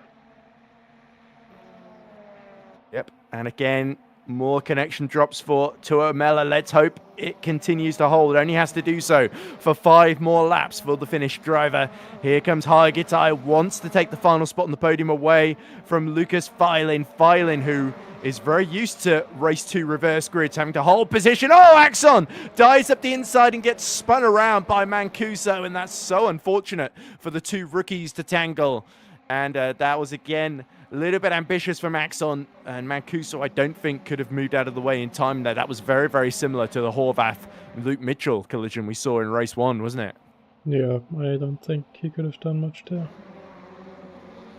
Yep, and again, more connection drops for Tuomela. Let's hope it continues to hold. It only has to do so for 5 more laps for the Finnish driver. Here comes Hargitai, wants to take the final spot on the podium away from Lucas Filin. Filin, who is very used to race 2 reverse grids, having to hold position. Axon dives up the inside and gets spun around by Mancuso, and that's so unfortunate for the 2 rookies to tangle. And that was, again, a little bit ambitious from Axon, and Mancuso, I don't think, could have moved out of the way in time there. That was very, very similar to the Horvath Luke Mitchell collision we saw in race 1, wasn't it? Yeah, I don't think he could have done much there.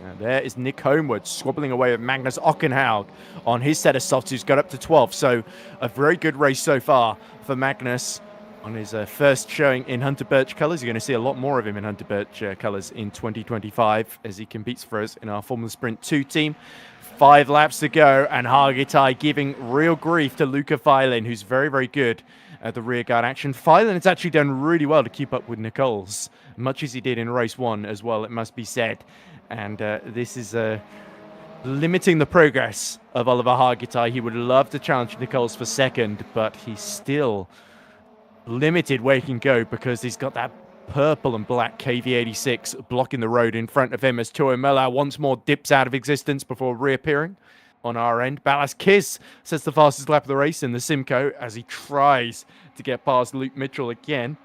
And there is Nick Homewood squabbling away with Magnus Ockenhaug on his set of softs, who's got up to 12th. So a very good race so far for Magnus on his first showing in Hunter Birch colours. You're going to see a lot more of him in Hunter Birch colours in 2025 as he competes for us in our Formula Sprint 2 team. 5 laps to go, and Hargitai giving real grief to Luca Filin, who's very, very good at the rear guard action. Filin has actually done really well to keep up with Nichols, much as he did in race 1 as well, it must be said. And this is limiting the progress of Oliver Hargitai. He would love to challenge Nichols for second, but he's still limited where he can go because he's got that purple and black KV86 blocking the road in front of him as Tuomela once more dips out of existence before reappearing on our end. Ballas Kiss sets the fastest lap of the race in the Simcoe as he tries to get past Luke Mitchell again.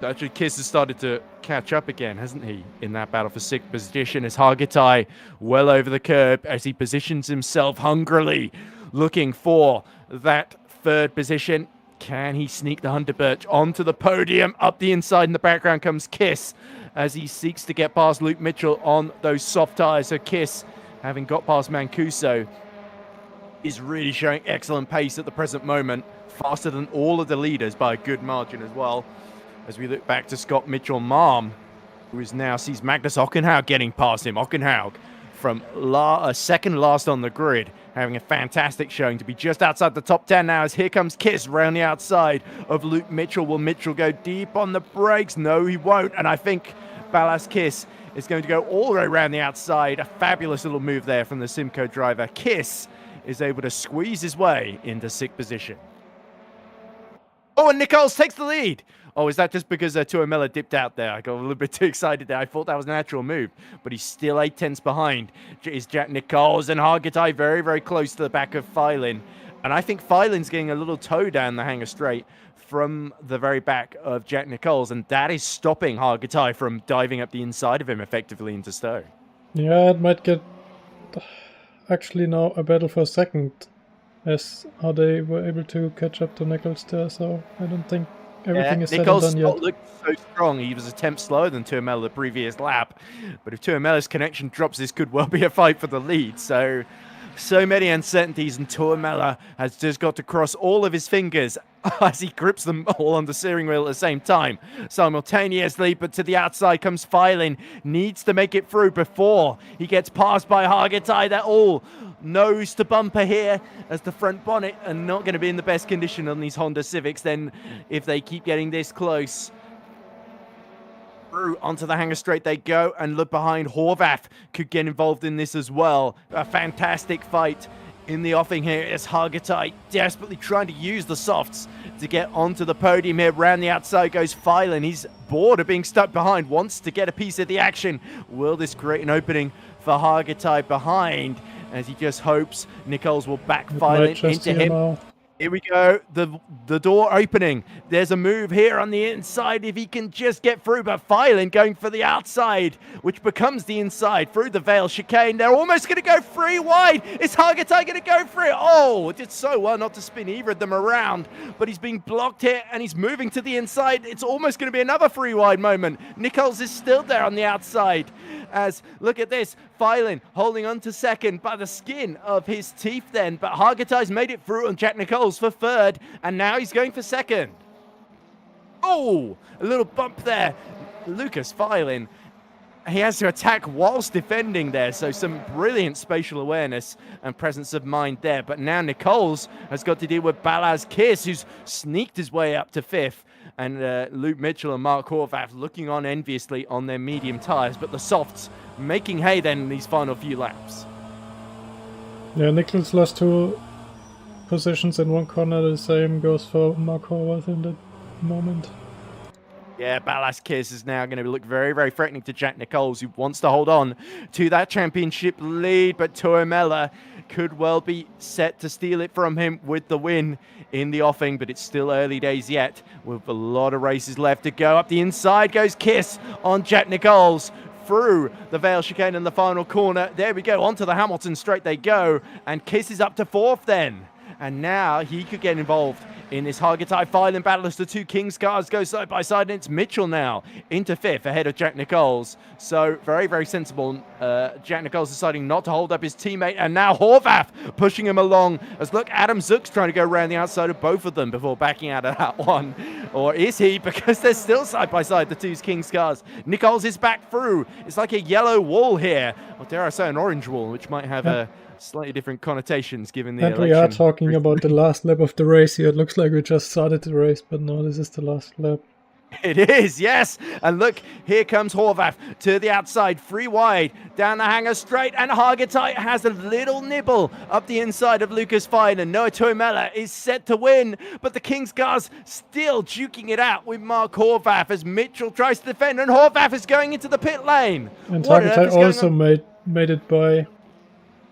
Actually, Kiss has started to catch up again, hasn't he, in that battle for 6th position as Hargitai well over the curb as he positions himself hungrily, looking for that 3rd position. Can he sneak the Hunter Birch onto the podium? Up the inside in the background comes Kiss as he seeks to get past Luke Mitchell on those soft tyres. So Kiss, having got past Mancuso, is really showing excellent pace at the present moment, faster than all of the leaders by a good margin as well. As we look back to Scott Mitchell-Marm, who is now sees Magnus Ockenhaug getting past him. Ockenhaug from second last on the grid, having a fantastic showing to be just outside the top 10 now as here comes Kiss round the outside of Luke Mitchell. Will Mitchell go deep on the brakes? No, he won't. And I think Ballas Kiss is going to go all the way around the outside. A fabulous little move there from the Simcoe driver. Kiss is able to squeeze his way into 6th position. Oh, and Nichols takes the lead. Oh, is that just because Tuomela dipped out there? I got a little bit too excited there. I thought that was a natural move, but he's still 8/10ths behind. Is Jack Nichols, and Hargitai very, very close to the back of Filin. And I think Filin's getting a little toe down the hanger straight from the very back of Jack Nichols, and that is stopping Hargitai from diving up the inside of him effectively into Stowe. Yeah, it might get actually now a battle for second, as how they were able to catch up to Nichols there, so I don't think everything is said and Nichols done yet. looked so strong. He was a tenth slower than Tuomela the previous lap. But if Tuomela's connection drops, this could well be a fight for the lead. So many uncertainties, and Tuomela has just got to cross all of his fingers as he grips them all on the steering wheel at the same time. Simultaneously, but to the outside comes Filin. Needs to make it through before he gets passed by Hargitai. They're all nose to bumper here as the front bonnet are not going to be in the best condition on these Honda Civics then if they keep getting this close. Through onto the hanger straight they go, and look behind. Horvath could get involved in this as well. A fantastic fight in the offing here as Hargitai desperately trying to use the softs to get onto the podium here. Round the outside goes Filin. He's bored of being stuck behind, wants to get a piece of the action. Will this create an opening for Hargitai behind, as he just hopes Nichols will back Filin into him? Now. Here we go, the door opening. There's a move here on the inside if he can just get through, but Filin going for the outside, which becomes the inside through the Vale chicane. They're almost going to go 3 wide. Is Hargitai going to go for it? Oh, did so well not to spin either of them around, but he's being blocked here and he's moving to the inside. It's almost going to be another 3 wide moment. Nichols is still there on the outside. As, look at this, Filin holding on to second by the skin of his teeth then, but Hargitai's made it through on Jack Nichols for third, and now he's going for second. Oh, a little bump there. Lucas Filin, he has to attack whilst defending there, so some brilliant spatial awareness and presence of mind there. But now Nichols has got to deal with Ballas Kiss, who's sneaked his way up to 5th. And Luke Mitchell and Mark Horvath looking on enviously on their medium tyres, but the softs making hay then in these final few laps. Yeah, Nichols lost 2 positions in one corner. The same goes for Mark Horvath in that moment. Yeah, Ballas Kiss is now going to look very, very threatening to Jack Nichols, who wants to hold on to that championship lead, but Tuomela could well be set to steal it from him with the win in the offing, but it's still early days yet with a lot of races left to go. Up the inside goes Kiss on Jack Nichols through the Vale chicane in the final corner. There we go, onto the Hamilton straight they go, and Kiss is up to 4th then. And now he could get involved in this Hargatai filing battle as the two Kings cars go side by side, and it's Mitchell now into 5th ahead of Jack Nichols. So very, very sensible. Jack Nichols deciding not to hold up his teammate, and now Horvath pushing him along as look, Adam Zook's trying to go around the outside of both of them before backing out of that one. Or is he? Because they're still side by side, the two Kings cars. Nichols is back through. It's like a yellow wall here, or dare I say an orange wall, which might have a slightly different connotations given the election. We are talking about the last lap of the race here. It looks like we just started the race, but no, this is the last lap. It is, yes. And look, here comes Horvath to the outside, 3 wide, down the hanger straight, and Hargatai has a little nibble up the inside of Lucas Fine, and Noah Toimella is set to win, but the Kings cars still duking it out with Mark Horvath as Mitchell tries to defend, and Horvath is going into the pit lane. And Hargatai also made it by...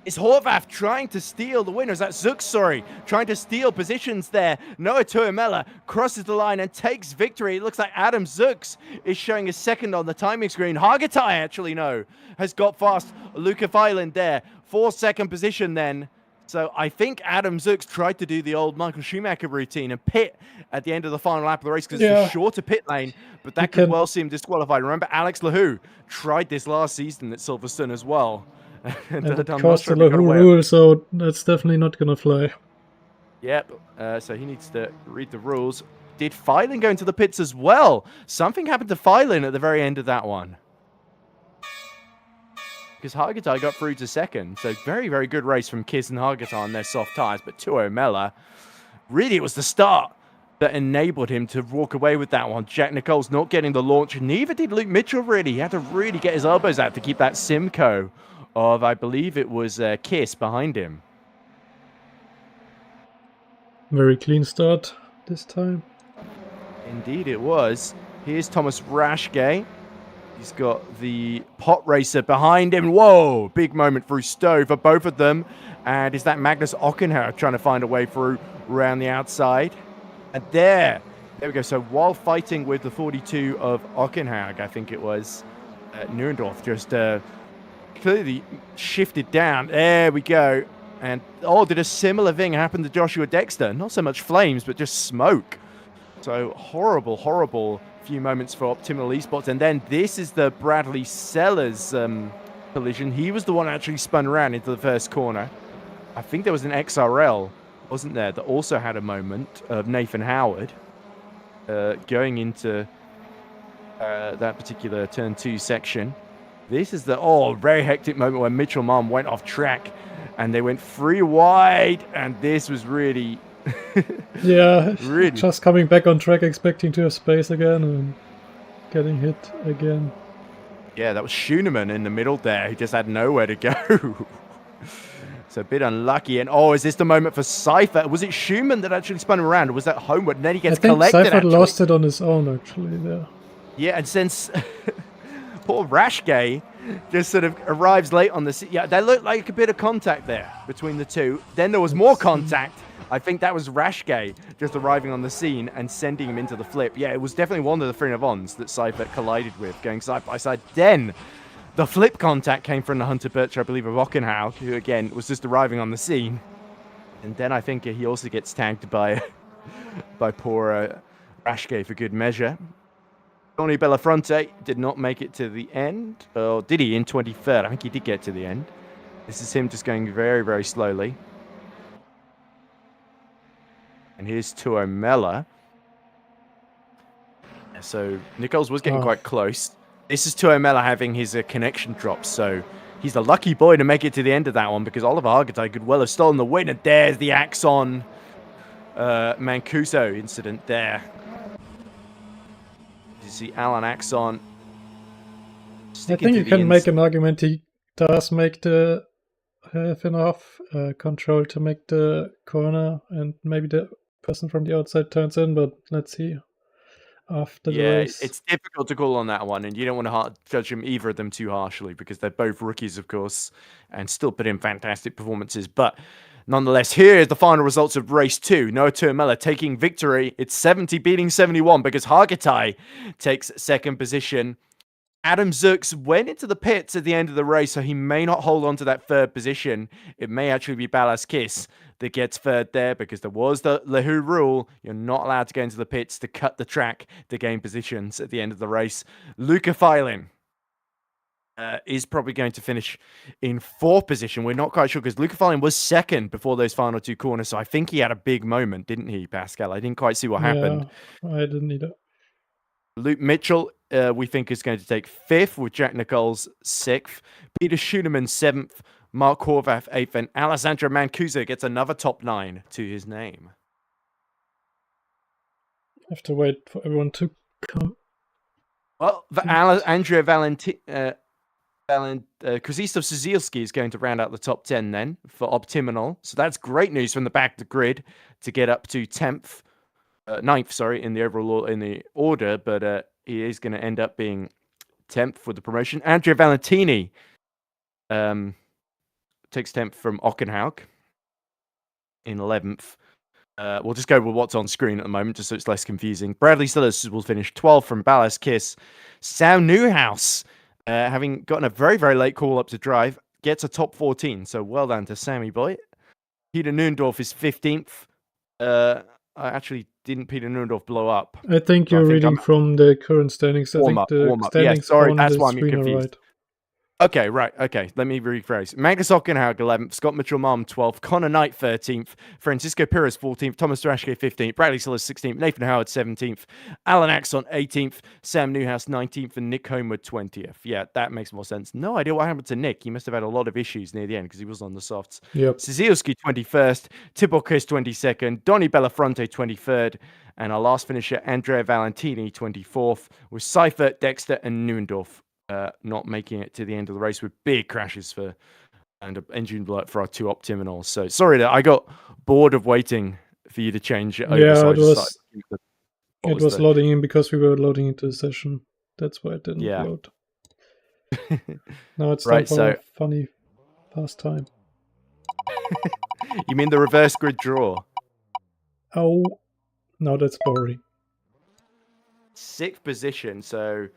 Is Horvath trying to steal the winners? That's Zook, sorry, trying to steal positions there. Noah Tuamela crosses the line and takes victory. It looks like Adam Zooks is showing a second on the timing screen. Hargatai, actually, no, has got past Luca Filand there. 4-second position then. So I think Adam Zooks tried to do the old Michael Schumacher routine and pit at the end of the final lap of the race because it's a shorter pit lane, but that could well see him disqualified. Remember, Alex Lahou tried this last season at Silverstone as well. And it costs a Lahou rule, so that's definitely not going to fly. Yep, so he needs to read the rules. Did Filan go into the pits as well? Something happened to Filan at the very end of that one. Because Hargatai got through to second. So very, very good race from Kiss and Hargatai on their soft tyres. But Tuo Mella, really it was the start that enabled him to walk away with that one. Jack Nichols not getting the launch. Neither did Luke Mitchell, really. He had to really get his elbows out to keep that Simcoe of, I believe it was Kiss behind him. Very clean start this time. Indeed it was. Here's Thomas Rashke. He's got the pot racer behind him. Whoa, big moment through Stowe for both of them. And is that Magnus Ockenhauer trying to find a way through around the outside? And there we go. So while fighting with the 42 of Ockenhauer, I think it was, Nurendorf just clearly shifted down. There we go. And did a similar thing happen to Joshua Dexter? Not so much flames, but just smoke. So horrible, horrible few moments for Optiminal Esports. And then this is the Bradley Sellers collision. He was the one that actually spun around into the first corner. I think there was an XRL, wasn't there, that also had a moment of Nathan Howard going into that particular turn 2 section. This is the very hectic moment where Mitchell Mom went off track and they went 3 wide, and this was really really just coming back on track, expecting to have space again and getting hit again. Yeah, that was Schooneman in the middle there. He just had nowhere to go. So a bit unlucky. And is this the moment for Seifert? Was it Schumann that actually spun him around, or was that Homeward? And then he gets collected. I think Seifert lost it on his own actually there. Yeah, and since poor Rashke just sort of arrives late on the scene. Yeah, there looked like a bit of contact there between the two. Then there was more contact. I think that was Rashke just arriving on the scene and sending him into the flip. Yeah, it was definitely one of the three Navons that Seifert collided with, going side by side. Then the flip contact came from the Hunter Birch, I believe, of Ockenhauer, who again was just arriving on the scene. And then I think he also gets tagged by poor Rashke for good measure. Tony Bellafronte did not make it to the end. Or did he in 23rd? I think he did get to the end. This is him just going very, very slowly. And here's Tuo Mella. So Nichols was getting quite close. This is Tuo Mella having his connection drop. So he's the lucky boy to make it to the end of that one, because Oliver Hargatai could well have stolen the win. And there's the Axon Mancuso incident there. You see Alan Axon. I think you can make an argument he does make have enough control to make the corner, and maybe the person from the outside turns in, but let's see after the race. It's difficult to call on that one, and you don't want to judge either of them too harshly, because they're both rookies, of course, and still put in fantastic performances. But nonetheless, here are the final results of race 2. Noah Tuamela taking victory. It's 70 beating 71, because Hargatai takes second position. Adam Zux went into the pits at the end of the race, so he may not hold on to that third position. It may actually be Ballas Kiss that gets third there, because there was the Who rule. You're not allowed to go into the pits to cut the track to gain positions at the end of the race. Luca Filin is probably going to finish in fourth position. We're not quite sure, because Luca Filin was second before those final two corners, so I think he had a big moment, didn't he, Pascal? I didn't quite see what happened. I didn't either. Luke Mitchell, we think, is going to take fifth, with Jack Nichols sixth, Peter Schunemann seventh, Mark Horvath eighth, and Alessandro Mancuso gets another top 9 to his name. Have to wait for everyone to come. Well, Andrea Krzysztof Suzielski is going to round out the top 10 then for Optiminal. So that's great news from the back of the grid to get up to 10th. 9th, sorry, in the overall in the order, but he is going to end up being 10th for the promotion. Andrea Valentini takes 10th from Ockenhaug in 11th. We'll just go with what's on screen at the moment, just so it's less confusing. Bradley Sillers will finish 12th from Ballas Kiss. Sam Newhouse, having gotten a very, very late call up to drive, gets a top 14. So well done to Sammy boy. Peter Nuendorf is 15th. Actually, didn't Peter Nuendorf blow up? I think you're reading from the current standings. I think the standings yeah, sorry, on that's the why I'm screen are confused. right. Okay, right. Okay, let me rephrase. Magnus Ockenhaug, 11th. Scott Mitchell-Malm, 12th. Connor Knight, 13th. Francisco Perez, 14th. Thomas Durashke, 15th. Bradley Sillers, 16th. Nathan Howard, 17th. Alan Axon, 18th. Sam Newhouse, 19th. And Nick Homeward, 20th. Yeah, that makes more sense. No idea what happened to Nick. He must have had a lot of issues near the end, because he was on the softs. Yep. Sizielski, 21st. Tibor Chris, 22nd. Donny Bellafronte, 23rd. And our last finisher, Andrea Valentini, 24th. With Seifert, Dexter, and Nuendorf not making it to the end of the race, with big crashes and engine blowout for our two Optiminals. So sorry that I got bored of waiting for you to change it over. Yeah, so it was loading in because we were loading into the session. That's why it didn't load. Now it's time for a funny fast time. You mean the reverse grid draw? Oh, no, that's boring. 6th position, so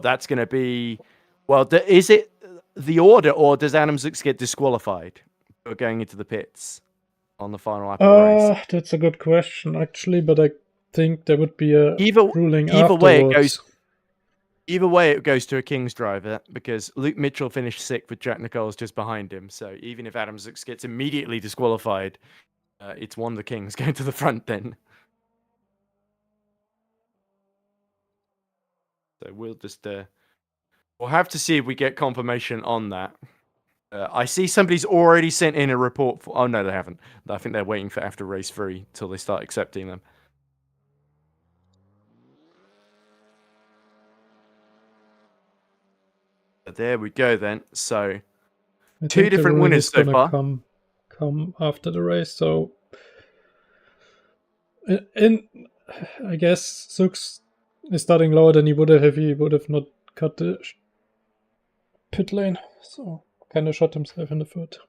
that's going to be... Well, is it the order, or does Adam Zux get disqualified for going into the pits on the final lap of the race? That's a good question, actually, but I think there would be a ruling either afterwards. Either way, it goes to a King's driver, because Luke Mitchell finished 6th with Jack Nichols just behind him. So even if Adam Zux gets immediately disqualified, it's one of the Kings going to the front then. So we'll just we'll have to see if we get confirmation on that. I see somebody's already sent in a report for... Oh, no, they haven't. I think they're waiting for after race 3 till they start accepting them. But there we go then. So two different winners so far. Come after the race. So, I guess Zux is starting lower than he would have if he would have not cut the pit lane. So kind of shot himself in the foot.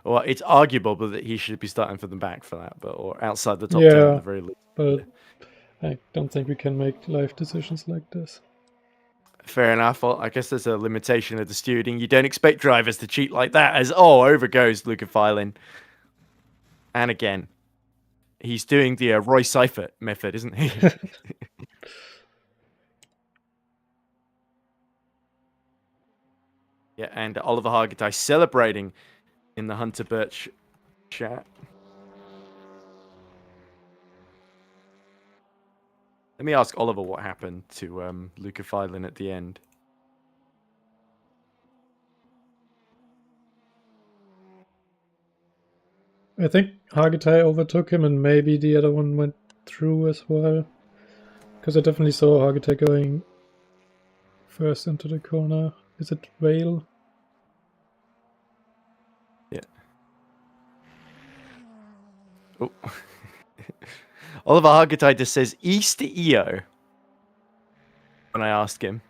Well, it's arguable that he should be starting from the back for that, or outside the top 10 at the very least. But I don't think we can make live decisions like this. Fair enough. Well, I guess there's a limitation of the stewarding. You don't expect drivers to cheat like that, as over goes Luca Filin. And again, he's doing the Roy Seifert method, isn't he? Yeah, and Oliver Hargitay celebrating in the Hunter Birch chat. Let me ask Oliver what happened to Luca Filin at the end. I think Hargitay overtook him, and maybe the other one went through as well. Because I definitely saw Hargitay going first into the corner. Is it Vale? Yeah. Oh. Oliver Hargitay just says East EO when I ask him.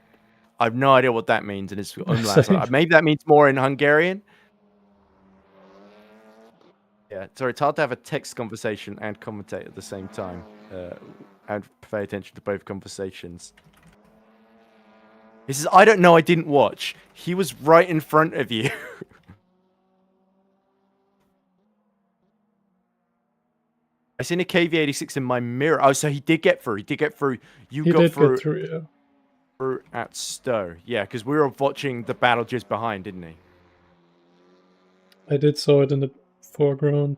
I have no idea what that means in his own language. Maybe that means more in Hungarian. Yeah, sorry, it's hard to have a text conversation and commentate at the same time. And pay attention to both conversations. He says, I don't know, I didn't watch. He was right in front of you. I seen a KV86 in my mirror. Oh, so he did get through. He did get through. You He got did through, get through, yeah. through at Stowe. Yeah, because we were watching the battle just behind, didn't he? I did saw it in the foreground.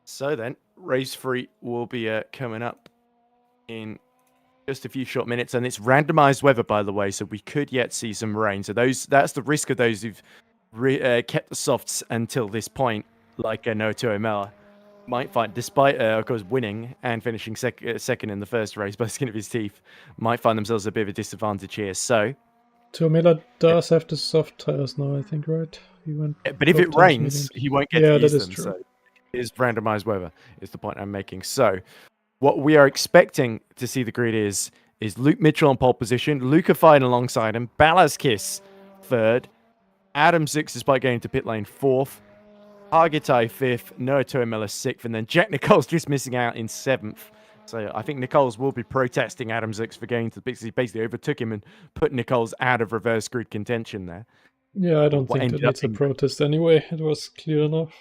So then, race 3 will be coming up in just a few short minutes, and it's randomized weather, by the way, so we could yet see some rain. So that's the risk of those who've kept the softs until this point, like Noto Mela, might find, despite of course winning and finishing second in the first race by the skin of his teeth, might find themselves a bit of a disadvantage here. So Tuomela does have the soft tires now, I think, right? He went. But if it rains, he won't get to use them. True. So it is randomized weather, is the point I'm making. So what we are expecting to see the grid is Luke Mitchell on pole position, Luca Fine alongside him, Balaskis third, Adam Zix, despite going to pit lane, fourth, Hargitai fifth, Noah Tuomela sixth, and then Jack Nichols just missing out in seventh. So I think Nichols will be protesting Adam Zix for going to the pits. He basically overtook him and put Nichols out of reverse grid contention there. Yeah, I don't think that needs a protest anyway. It was clear enough.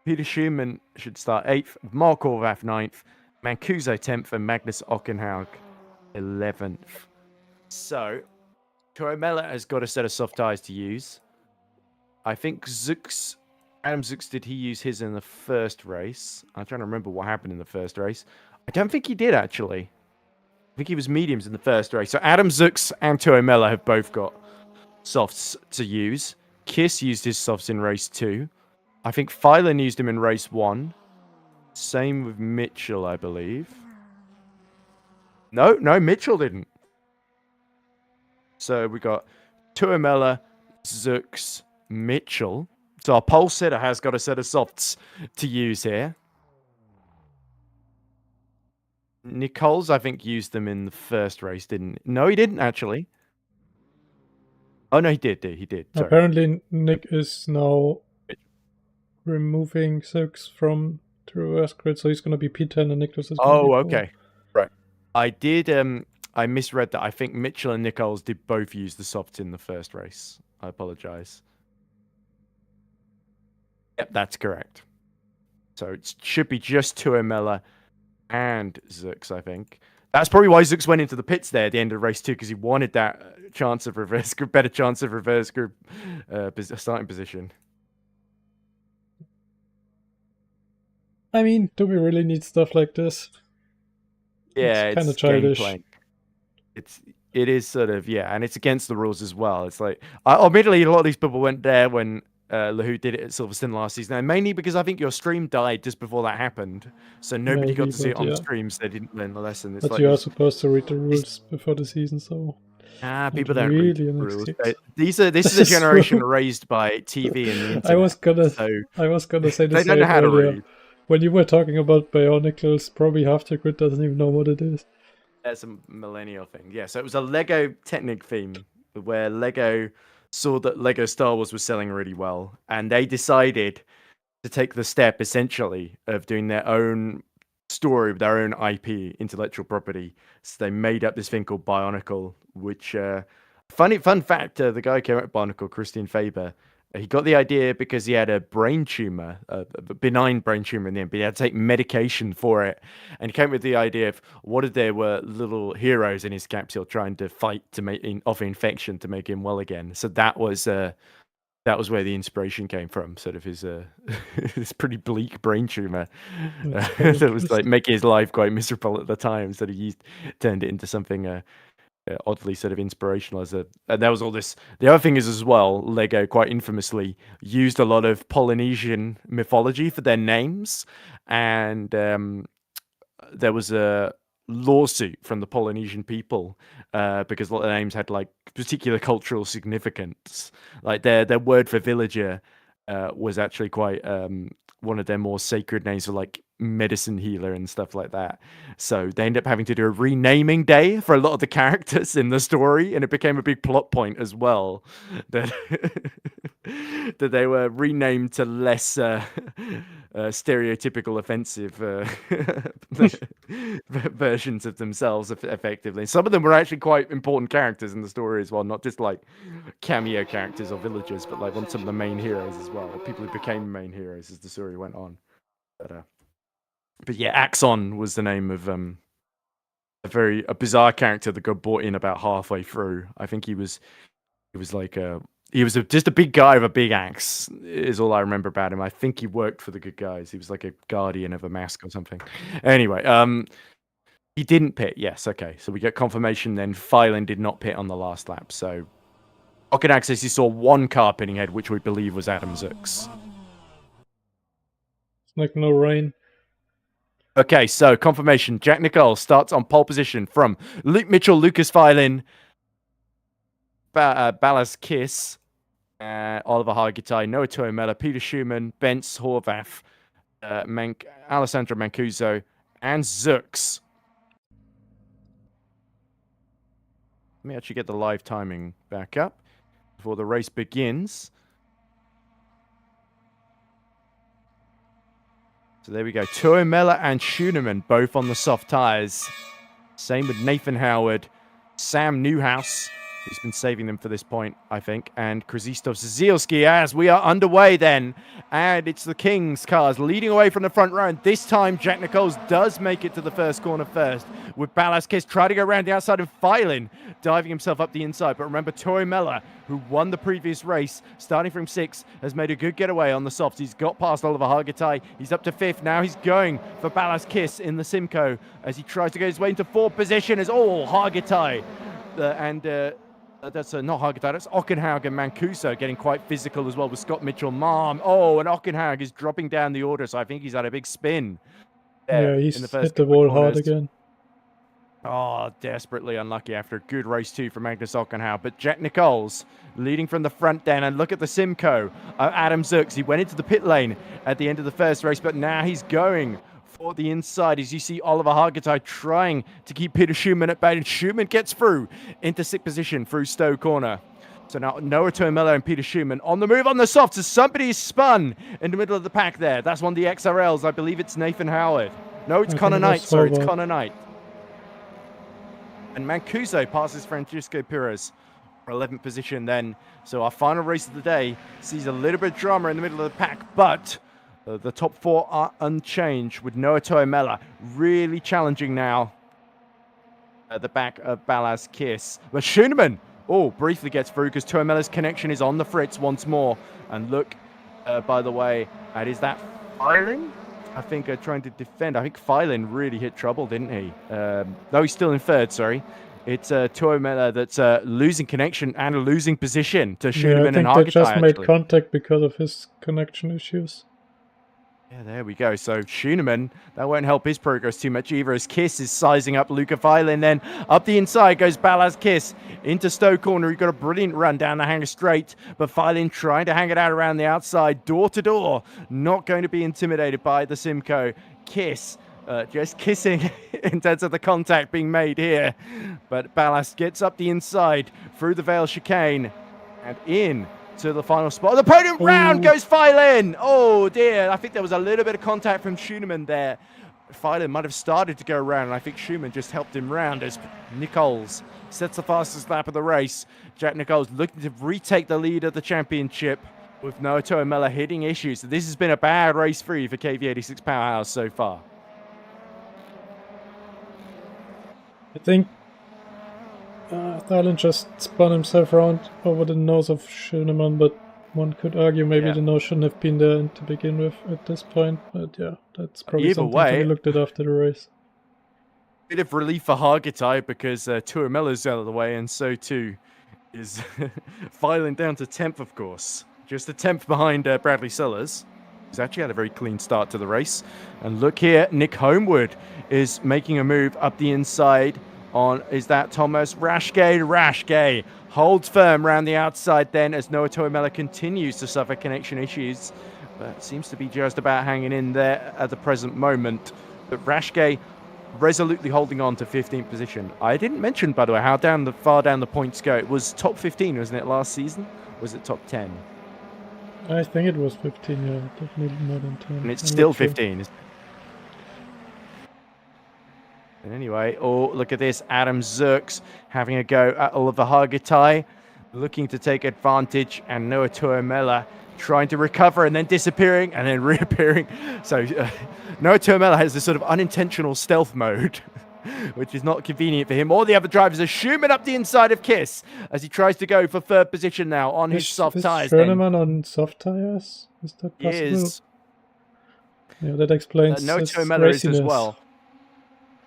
Peter Schumann should start 8th, Mark Horvath 9th, Mancuso 10th, and Magnus Ockenhaug 11th. So, Tuomela has got a set of soft tyres to use. I think Adam Zux, did he use his in the first race? I'm trying to remember what happened in the first race. I don't think he did, actually. I think he was mediums in the first race. So Adam Zux and Tuomela have both got softs to use. Kiss used his softs in race 2. I think Phylan used him in race 1. Same with Mitchell, I believe. No, Mitchell didn't. So we got Tuomela, Zux, Mitchell. So our pole setter has got a set of softs to use here. Nichols, I think, used them in the first race, didn't he? No, he didn't, actually. Oh, no, he did. He did. Sorry. Apparently, Nick is now removing Zux from the reverse grid, so he's going to be P10 and Nicholas is going to be okay. Right. I misread that. I think Mitchell and Nichols did both use the softs in the first race. I apologize. Yep, that's correct. So it should be just Tuomela and Zux, I think. That's probably why Zux went into the pits there at the end of race 2, because he wanted that chance of reverse group, better chance of reverse group starting position. I mean, do we really need stuff like this? Yeah, it's kind of childish. It is sort of, yeah, and it's against the rules as well. It's like, admittedly, a lot of these people went there when Lahoo did it at Silverstone last season, and mainly because I think your stream died just before that happened, so nobody got to see it on streams. They didn't learn the lesson. It's but you are supposed to read the rules before the season, so people don't read the rules. This is a generation raised by TV and the internet. I was gonna say the they don't know how to read. When you were talking about Bionicles, probably half the grid doesn't even know what it is. That's a millennial thing. Yeah, so it was a Lego Technic theme where Lego saw that Lego Star Wars was selling really well, and they decided to take the step, essentially, of doing their own story with their own IP, intellectual property. So they made up this thing called Bionicle, which, fun fact, the guy who came up with Bionicle, Christian Faber, he got the idea because he had a brain tumor, a benign brain tumor in the end, but he had to take medication for it. And he came with the idea of what if there were little heroes in his capsule trying to fight to make off infection to make him well again. So that was where the inspiration came from, sort of his this pretty bleak brain tumor that was like making his life quite miserable at the time. So he turned it into something oddly sort of inspirational and there was all this. The other thing is as well, Lego quite infamously used a lot of Polynesian mythology for their names, and there was a lawsuit from the Polynesian people because a lot of the names had like particular cultural significance. Like their word for villager was actually quite one of their more sacred names for like medicine healer and stuff like that. So they end up having to do a renaming day for a lot of the characters in the story, and it became a big plot point as well that that they were renamed to less stereotypical offensive versions of themselves effectively. Some of them were actually quite important characters in the story as well, not just like cameo characters or villagers, but like some of the main heroes as well, people who became main heroes as the story went on. But yeah, Axon was the name of a bizarre character that got brought in about halfway through. I think he was just a big guy with a big axe is all I remember about him. I think he worked for the good guys. He was like a guardian of a mask or something. Anyway, he didn't pit. Yes, okay. So we get confirmation then Phylan did not pit on the last lap. So Ocken Access, he saw one car pitting ahead, which we believe was Adam Zooks. It's like no rain. Okay, so confirmation. Jack Nicole starts on pole position from Luke Mitchell, Lucas Phylan, Ballas Kiss, Oliver Hargitay, Noah Toyomela, Peter Schumann, Bence Horvath, Alessandro Mancuso, and Zooks. Let me actually get the live timing back up before the race begins. So there we go. Toyomela and Schuneman both on the soft tyres. Same with Nathan Howard, Sam Newhouse, who's been saving them for this point, I think, and Krzysztof Zielski as we are underway then. And it's the Kings cars leading away from the front row. And this time, Jack Nichols does make it to the first corner first, with Ballas Kiss trying to go around the outside of Phylan, diving himself up the inside. But remember, Toyomela, who won the previous race, starting from 6th, has made a good getaway on the softs. He's got past Oliver Hargitay. He's up to 5th. Now he's going for Ballas Kiss in the Simcoe as he tries to get his way into 4th position as Hargitay. That's not Hargitay, that's Ockenhaug and Mancuso getting quite physical as well with Scott Mitchell. And Ockenhaug is dropping down the order, so I think he's had a big spin. Yeah, he's hit the wall hard again. Oh, desperately unlucky after a good race 2 for Magnus Ockenhaug. But Jack Nichols leading from the front then, and look at the Simcoe. Adam Zooks, he went into the pit lane at the end of the first race, but now he's going for the inside as you see Oliver Hargitay trying to keep Peter Schumann at bay, and Schumann gets through into 6th position through Stowe Corner. So now Noah Toyomela and Peter Schumann on the move on the softs as somebody is spun in the middle of the pack there. That's one of the XRLs. I believe it's Nathan Howard. No, it's Connor Knight. Sorry, it's Connor Knight. And Mancuso passes Francisco Pires for 11th position then. So our final race of the day sees a little bit of drama in the middle of the pack, but the top 4 are unchanged, with Noah Toyomela really challenging now at the back of Ballas Kiss. But Schuneman, briefly gets through because Toyomela's connection is on the fritz once more. And look, by the way, is that Phylan? I think trying to defend. I think Phylan really hit trouble, didn't he? No, he's still in 3rd, sorry. It's Toyomela that's losing connection and losing position to Schuneman and Hargitay. I think they just made contact because of his connection issues. Yeah, there we go. So Schuneman, that won't help his progress too much either, as Kiss is sizing up Luca Phylan. Then up the inside goes Ballas Kiss into Stowe Corner. He got a brilliant run down the hanger straight, but Phylan trying to hang it out around the outside, door to door. Not going to be intimidated by the Simcoe. Kiss just kissing in terms of the contact being made here. But Ballas gets up the inside through the Vale chicane and in to the final spot. The podium round goes Phylan. Oh dear, I think there was a little bit of contact from Schuneman there. Phylan might have started to go around, and I think Schumann just helped him round as Nichols sets the fastest lap of the race. Jack Nichols looking to retake the lead of the championship with Noah Toyomela hitting issues. So this has been a bad race 3 for KV86 Powerhouse so far. I think Phylan just spun himself around over the nose of Schuneman, but one could argue maybe the nose shouldn't have been there to begin with at this point. But yeah, that's probably something to be looked at after the race. Bit of relief for Hargitay because Toyomela's out of the way, and so too is Phylan down to 10th, of course. Just a 10th behind Bradley Sellers. He's actually had a very clean start to the race. And look here, Nick Homewood is making a move up the inside on, is that Thomas Rashke? Rashke holds firm around the outside then as Noah Toyomela continues to suffer connection issues but seems to be just about hanging in there at the present moment. But Rashke resolutely holding on to 15th position. I didn't mention, by the way, how far down the points go. It was top 15, wasn't it, last season? Or was it top 10? I think it was 15, yeah, definitely more than 10. And it's still 15. And anyway, oh, look at this. Adam Zirks having a go at Oliver Hargitay, looking to take advantage, and Noah Tuomela trying to recover and then disappearing and then reappearing. So Noah Tuomela has this sort of unintentional stealth mode, which is not convenient for him. All the other drivers are Schumann up the inside of Kiss as he tries to go for third position now on his soft tyres. Is Schoenemann on soft tyres? Is that possible? He is. Yeah, that explains Noah his Tuomela is as raciness. well.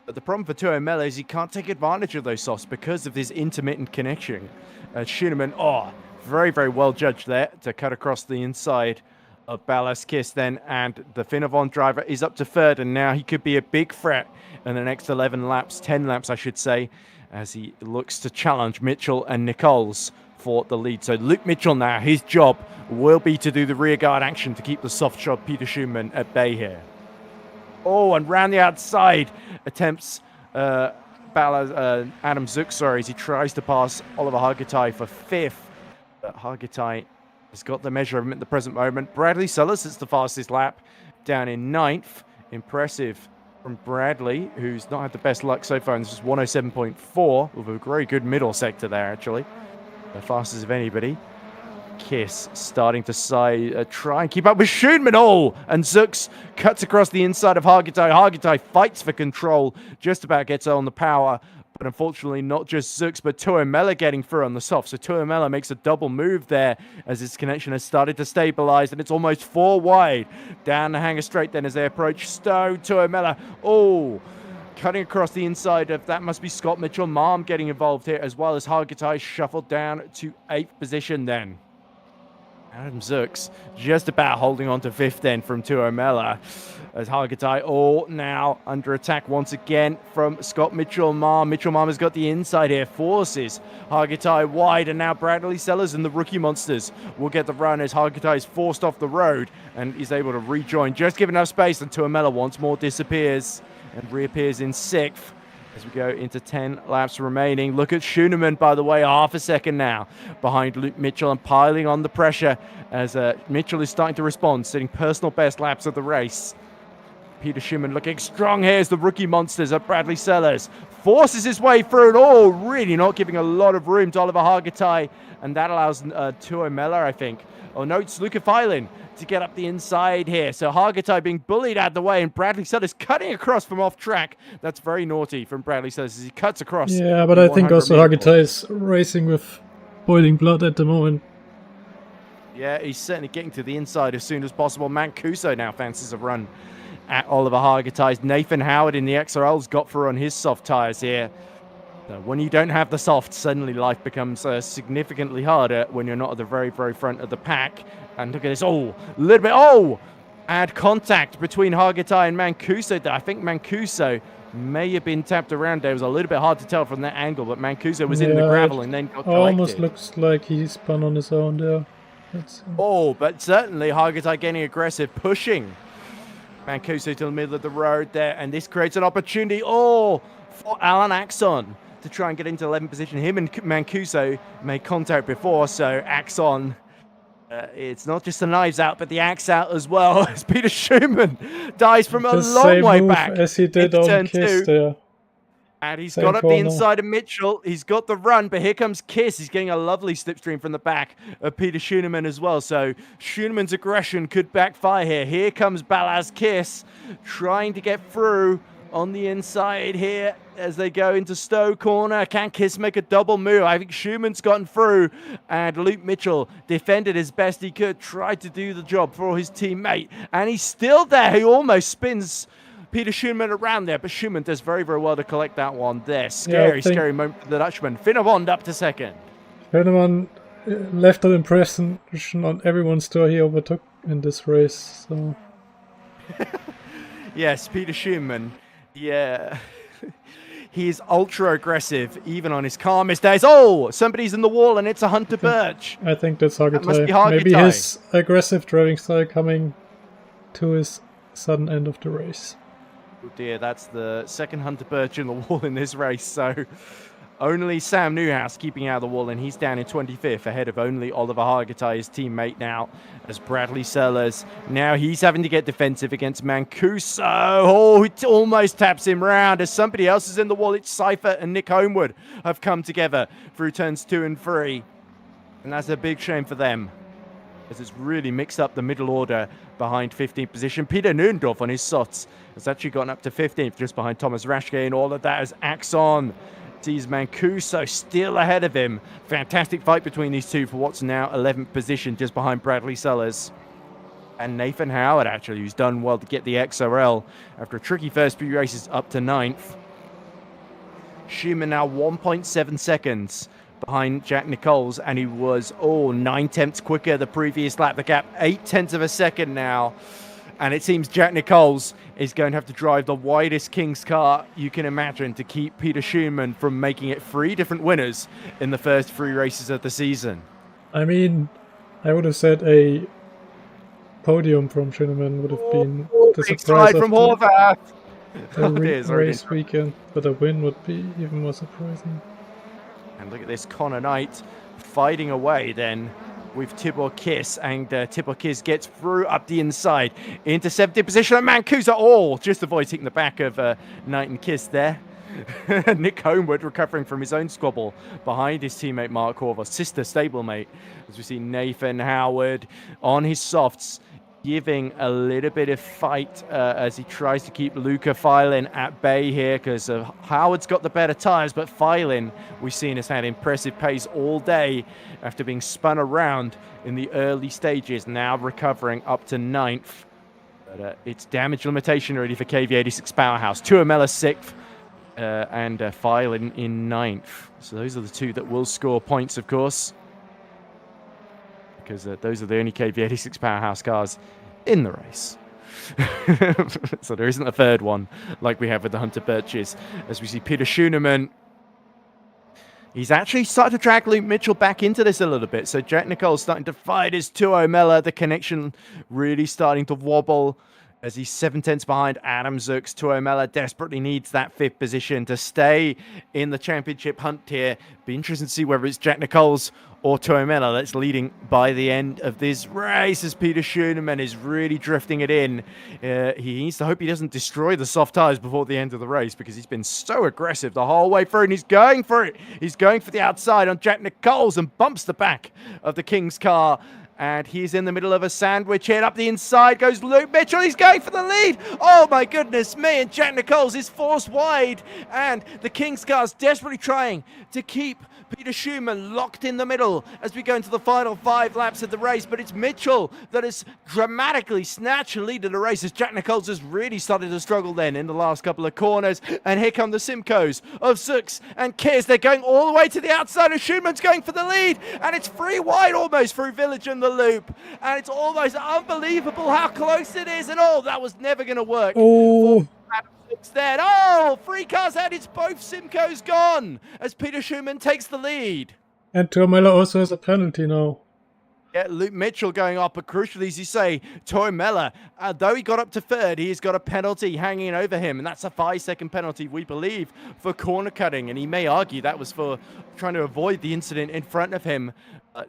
But the problem for Tuomela is he can't take advantage of those softs because of this intermittent connection. Schoenemann, very, very well judged there to cut across the inside of Ballas Kiss then. And the Finnevon driver is up to third, and now he could be a big threat in the next 11 laps, 10 laps, I should say, as he looks to challenge Mitchell and Nichols for the lead. So Luke Mitchell now, his job will be to do the rearguard action to keep the soft shod Peter Schumann at bay here. Oh, and round the outside attempts Adam Zook, as he tries to pass Oliver Hargitay for fifth. But Hargitay has got the measure of him at the present moment. Bradley Sellers is the fastest lap, down in ninth. Impressive from Bradley, who's not had the best luck so far, and this is 107.4, with a very good middle sector there, actually. The fastest of anybody. Kiss starting to try and keep up with Schoenman. And Zooks cuts across the inside of Hargitay. Hargitay fights for control, just about gets on the power, but unfortunately not just Zooks, but Tuomela getting through on the soft. So Tuomela makes a double move there as his connection has started to stabilize, and it's almost 4 wide. Down the hanger straight then as they approach Stowe. Tuomela, cutting across the inside of, that must be Scott Mitchell. Marm getting involved here, as well as Hargitay shuffled down to 8th position then. Adam Zooks just about holding on to 5th then from Tuomela, as Hargitay now under attack once again from Scott Mitchell-Marm. Mitchell-Marm has got the inside here, forces Hargitay wide, and now Bradley Sellers and the rookie monsters will get the run as Hargitay is forced off the road and is able to rejoin, just give enough space, and Tuomela once more disappears and reappears in 6th. As we go into 10 laps remaining. Look at Schoenemann, by the way, half a second now behind Luke Mitchell and piling on the pressure as Mitchell is starting to respond, setting personal best laps of the race. Peter Schumann looking strong here as the rookie monsters of Bradley Sellers forces his way through, and really not giving a lot of room to Oliver Hargitay, and that allows Tuomela, I think. Oh no, it's Luca Filin to get up the inside here. So Hargitay being bullied out of the way, and Bradley Sellers cutting across from off track. That's very naughty from Bradley Sellers as he cuts across. Yeah, but I think also Hargitay is racing with boiling blood at the moment. Yeah, he's certainly getting to the inside as soon as possible. Mancuso now fancies a run at Oliver Hargitay's. Nathan Howard in the XRL's got through on his soft tyres here. So when you don't have the soft, suddenly life becomes significantly harder when you're not at the very, very front of the pack. And look at this, add contact between Hargitay and Mancuso. I think Mancuso may have been tapped around there. It was a little bit hard to tell from that angle, but Mancuso was in the gravel and then got collected. Almost looks like he spun on his own there. But certainly Hargitay getting aggressive, pushing Mancuso to the middle of the road there, and this creates an opportunity, for Alan Axon to try and get into 11th position. Him and Mancuso made contact before, so Axon, it's not just the knives out, but the axe out as well, as Peter Schumann dies from a long way back as he did on Kiss there. And he's got up the inside of Mitchell. He's got the run, but here comes Kiss. He's getting a lovely slipstream from the back of Peter Schoenemann as well. So Schoenemann's aggression could backfire here. Here comes Ballas Kiss trying to get through on the inside here as they go into Stowe corner. Can Kiss make a double move? I think Schumann's gotten through, and Luke Mitchell defended as best he could, tried to do the job for his teammate, and he's still there. He almost spins Peter Schumann around there, but Schumann does very, very well to collect that one there. Scary moment for the Dutchman. Finnevon up to second. Finnevon left an impression on everyone's door he overtook in this race. So. Yes, Peter Schumann. Yeah. He is ultra aggressive, even on his calmest days. Oh, somebody's in the wall, and it's a Hunter Birch. I think that's That must be Hargitai. Maybe Hargitai. his aggressive driving style coming to his sudden end of the race. Oh dear, that's the second Hunter Birch in the wall in this race. So only Sam Newhouse keeping out of the wall, and he's down in 25th, ahead of only Oliver Hargitai, his teammate now, as Bradley Sellers. Now he's having to get defensive against Mancuso. Oh, it almost taps him round as somebody else is in the wall. It's Seifert and Nick Homewood have come together through turns 2 and 3. And that's a big shame for them, as it's really mixed up the middle order behind 15th position. Peter Nundorf on his sots has actually gotten up to 15th, just behind Thomas Raschke, and all of that as Axon sees Mancuso still ahead of him. Fantastic fight between these two for what's now 11th position, just behind Bradley Sellers. And Nathan Howard, actually, who's done well to get the XRL after a tricky first few races, up to 9th. Schumann now 1.7 seconds behind Jack Nichols, and he was 9/10 quicker the previous lap. The gap 0.8 of a second now, and it seems Jack Nichols is going to have to drive the widest King's car you can imagine to keep Peter Schumann from making it 3 different winners in the first 3 races of the season. I mean, I would have said a podium from Schumann would have been the surprise of from Horvath. the race weekend, but a win would be even more surprising. And look at this, Connor Knight fighting away then with Tibor Kiss, and Tibor Kiss gets through up the inside into 70th position, and Mancuso just avoids hitting the back of Knight and Kiss there. Nick Homewood recovering from his own squabble behind his teammate Mark Horvath, sister stablemate, as we see Nathan Howard on his softs, giving a little bit of fight as he tries to keep Luca Filin at bay here, because Howard's got the better tyres, but Filin, we've seen, has had impressive pace all day after being spun around in the early stages, now recovering up to 9th. But it's damage limitation already for KV86 Powerhouse. Tuomela 6th and Filin in 9th. So those are the two that will score points, of course, because those are the only KV86 Powerhouse cars in the race. So there isn't a third one like we have with the Hunter Birches. As we see Peter Schunemann, he's actually started to drag Luke Mitchell back into this a little bit. So Jack Nichols starting to fight his Tuomela. The connection really starting to wobble as he's 7/10 behind Adam Zooks. Tuomela desperately needs that 5th position to stay in the championship hunt here. Be interesting to see whether it's Jack Nichols or Tuomela that's leading by the end of this race, as Peter Schunemann is really drifting it in. He needs to hope he doesn't destroy the soft tyres before the end of the race, because he's been so aggressive the whole way through, and he's going for it. He's going for the outside on Jack Nichols and bumps the back of the King's car. And he's in the middle of a sandwich here. Up the inside goes Luke Mitchell. He's going for the lead. Oh, my goodness me. And Jack Nichols is forced wide. And the King's car's desperately trying to keep Peter Schumann locked in the middle as we go into the final 5 laps of the race. But it's Mitchell that has dramatically snatched the lead of the race, as Jack Nichols has really started to struggle then in the last couple of corners. And here come the Simcoes of Zooks and Kiers. They're going all the way to the outside, and Schumann's going for the lead. And it's 3 wide almost through Village and the loop. And it's almost unbelievable how close it is. And that was never going to work. Oh. Then 3 cars out, it's both Simcoes gone as Peter Schumann takes the lead. And Tuomela also has a penalty now. Yeah, Luke Mitchell going up, but crucially, as you say, Tuomela, though he got up to 3rd, he's got a penalty hanging over him, and that's a 5-second penalty, we believe, for corner cutting, and he may argue that was for trying to avoid the incident in front of him.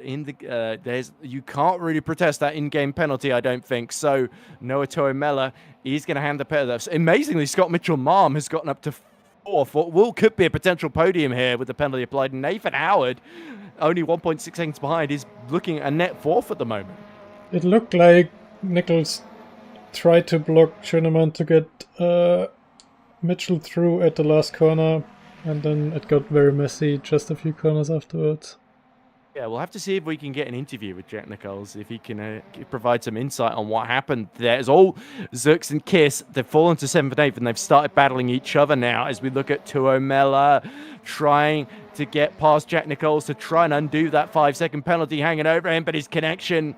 In the you can't really protest that in-game penalty, I don't think. So Noah Tuomela is going to hand the penalty. Amazingly, Scott Mitchell-Marm has gotten up to 4th. What could be a potential podium here with the penalty applied. Nathan Howard, only 1.6 seconds behind, is looking a net 4th at the moment. It looked like Nichols tried to block Schunemann to get Mitchell through at the last corner, and then it got very messy just a few corners afterwards. Yeah, we'll have to see if we can get an interview with Jack Nichols, if he can provide some insight on what happened there. As all Zooks and Kiss, they've fallen to 7th and 8th, and they've started battling each other now as we look at Tuomela trying to get past Jack Nichols to try and undo that 5-second penalty hanging over him, but his connection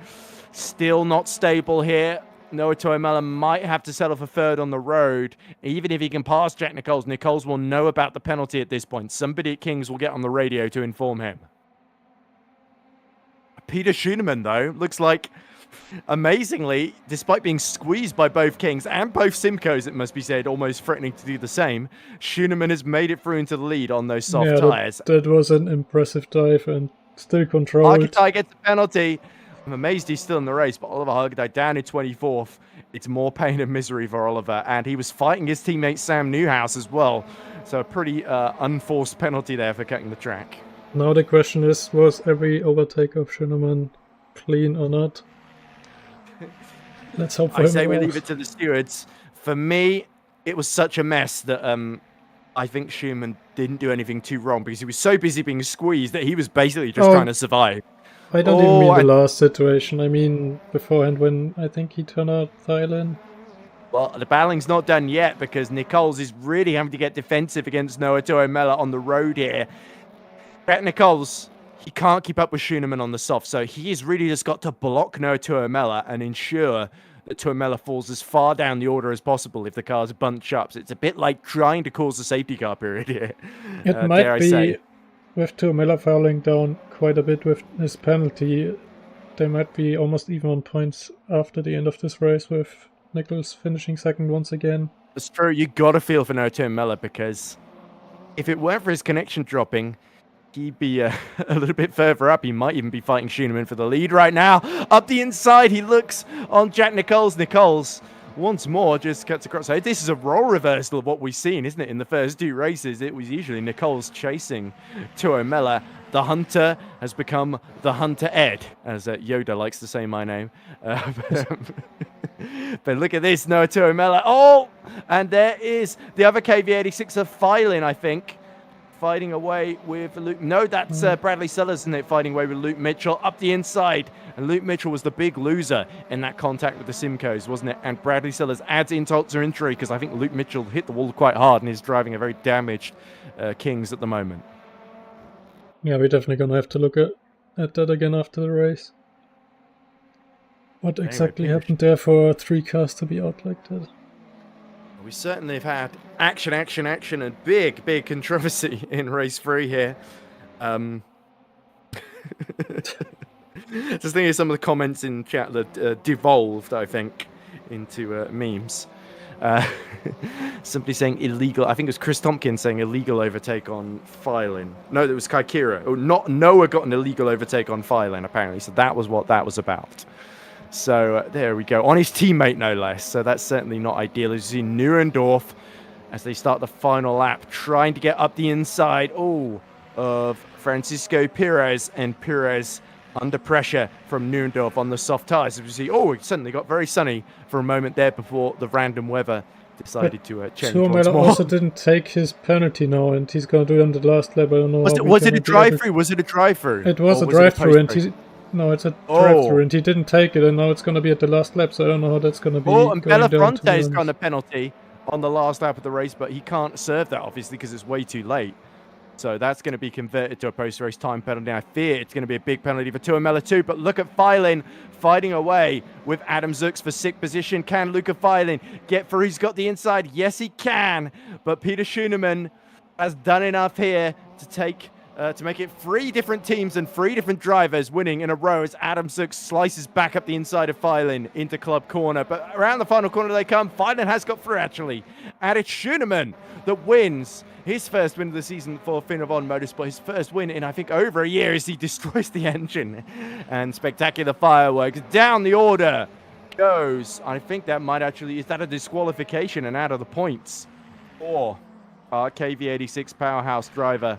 still not stable here. Noah Toimella might have to settle for third on the road. Even if he can pass Jack Nichols, Nichols will know about the penalty at this point. Somebody at Kings will get on the radio to inform him. Peter Schoenemann, though, looks like, amazingly, despite being squeezed by both Kings and both Simcoes, it must be said, almost threatening to do the same, Schoenemann has made it through into the lead on those soft tyres. That was an impressive dive and still controlled. Hargitay gets the penalty. I'm amazed he's still in the race, but Oliver Hargitay down in 24th. It's more pain and misery for Oliver, and he was fighting his teammate Sam Newhouse as well. So a pretty unforced penalty there for cutting the track. Now the question is, was every overtake of Schoenemann clean or not? Let's hope for him. I say we leave it to the stewards. For me, it was such a mess that I think Schoenemann didn't do anything too wrong because he was so busy being squeezed that he was basically just trying to survive. I don't even mean the last situation. I mean beforehand when I think he turned out Thailand. Well, the battling's not done yet because Nichols is really having to get defensive against Noah Toimella on the road here. Jack Nichols, he can't keep up with Schoenemann on the soft, so he's really just got to block Noah Toimella and ensure that Toimella falls as far down the order as possible if the cars bunch up. So it's a bit like trying to cause a safety car period here. It might be, with Toimella falling down quite a bit with his penalty, they might be almost even on points after the end of this race with Nichols finishing second once again. It's true, you got to feel for Noah Toimella because if it weren't for his connection dropping, he'd be a little bit further up. He might even be fighting Schoenemann for the lead right now. Up the inside, he looks on Jack Nichols. Nichols, once more, just cuts across. So this is a role reversal of what we've seen, isn't it? In the first two races, it was usually Nichols chasing Toimella. The Hunter has become the Hunter Ed, as Yoda likes to say my name. But look at this, Noah Toimella. Oh, and there is the other KV86 of Filin, I think. Fighting away with Luke. No, that's Bradley Sellers, isn't it? Fighting away with Luke Mitchell up the inside. And Luke Mitchell was the big loser in that contact with the Simcoes, wasn't it? And Bradley Sellers adds insult to injury because I think Luke Mitchell hit the wall quite hard and is driving a very damaged Kings at the moment. Yeah, we're definitely going to have to look at that again after the race. What exactly happened there for 3 cars to be out like that? We certainly have had action, and big controversy in race 3 here. Just thinking of some of the comments in chat that devolved, I think, into memes. Simply saying illegal. I think it was Chris Tompkins saying illegal overtake on Filin. No, it was Kaikira. Oh, not Noah got an illegal overtake on Filin, apparently. So that was what that was about. So there we go. On his teammate, no less. So that's certainly not ideal. As you see Nurendorf, as they start the final lap, trying to get up the inside of Francisco Perez. And Perez under pressure from Nurendorf on the soft tyres. As you see, it suddenly got very sunny for a moment there before the random weather decided to change once more. also didn't take his penalty now, and he's going to do it on the last lap. I don't know. Was it a drive-through? Was it a drive-through? It was a drive-through, and no, it's a drive-through, and he didn't take it, and now it's going to be at the last lap, so I don't know how that's going to be. And Belafonte's got a penalty on the last lap of the race, but he can't serve that, obviously, because it's way too late. So that's going to be converted to a post-race time penalty. I fear it's going to be a big penalty for Toimella too, but look at Filin fighting away with Adam Zux for 6th position. Can Luca Filin get through? He's got the inside. Yes, he can, but Peter Schoenemann has done enough here to make it 3 different teams and 3 different drivers winning in a row as Adam Zux slices back up the inside of Filin into club corner. But around the final corner they come. Filin has got through, actually. And it's Schoenemann that wins his first win of the season for Finavon Motorsport. His first win in, I think, over a year as he destroys the engine. And spectacular fireworks. Down the order goes. I think that might actually... Is that a disqualification and out of the points? Or our KV86 powerhouse driver...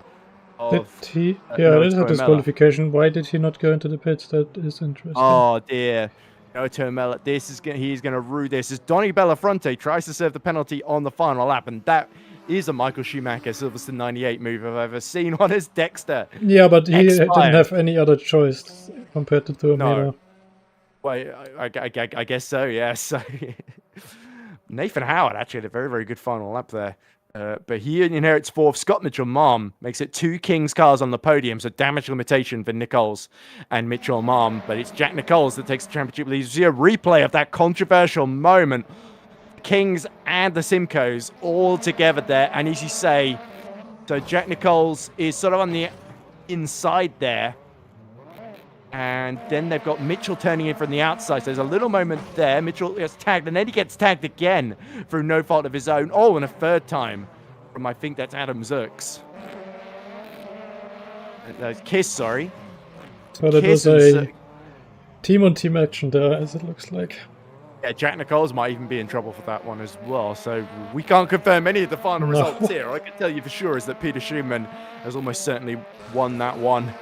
Did he? Yeah, it is a disqualification. Why did he not go into the pits? That is interesting. Oh dear. No, Toimella. He's going to rue this. As Donny Belafonte tries to serve the penalty on the final lap, and that is a Michael Schumacher Silverstone 98 move I've ever seen on his Dexter. Yeah, but he didn't have any other choice compared to Toimella. No. Well, I guess so, yes. Nathan Howard actually had a very, very good final lap there. But he inherits fourth. Scott Mitchell-Marm makes it 2 Kings cars on the podium, so damage limitation for Nichols and Mitchell-Marm. But it's Jack Nichols that takes the championship lead. You see a replay of that controversial moment. Kings and the Simcoes all together there. And as you say, so Jack Nichols is sort of on the inside there. And then they've got Mitchell turning in from the outside. So there's a little moment there. Mitchell gets tagged, and then he gets tagged again through no fault of his own. Oh, and a third time from, I think that's Adam Zirks. Kiss, sorry. So that Kiss was a team-on-team action there, as it looks like. Yeah, Jack Nichols might even be in trouble for that one as well. So we can't confirm any of the final results here. I can tell you for sure is that Peter Schumann has almost certainly won that one.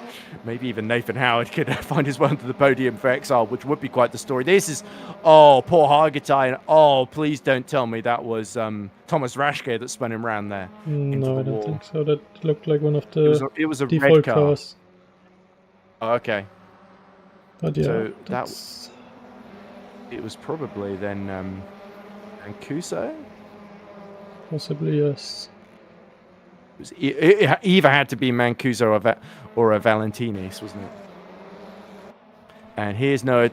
Maybe even Nathan Howard could find his way onto the podium for Exile, which would be quite the story. This is, oh, poor Hargitay. Oh, please don't tell me that was Thomas Raschke that spun him around there. No, I don't think so. That looked like one of the it was a default red car. cars. Oh, okay. But yeah, so it was probably then Mancuso? Possibly, yes. It either had to be Mancuso or a Valentinis, wasn't it? And here's Noah.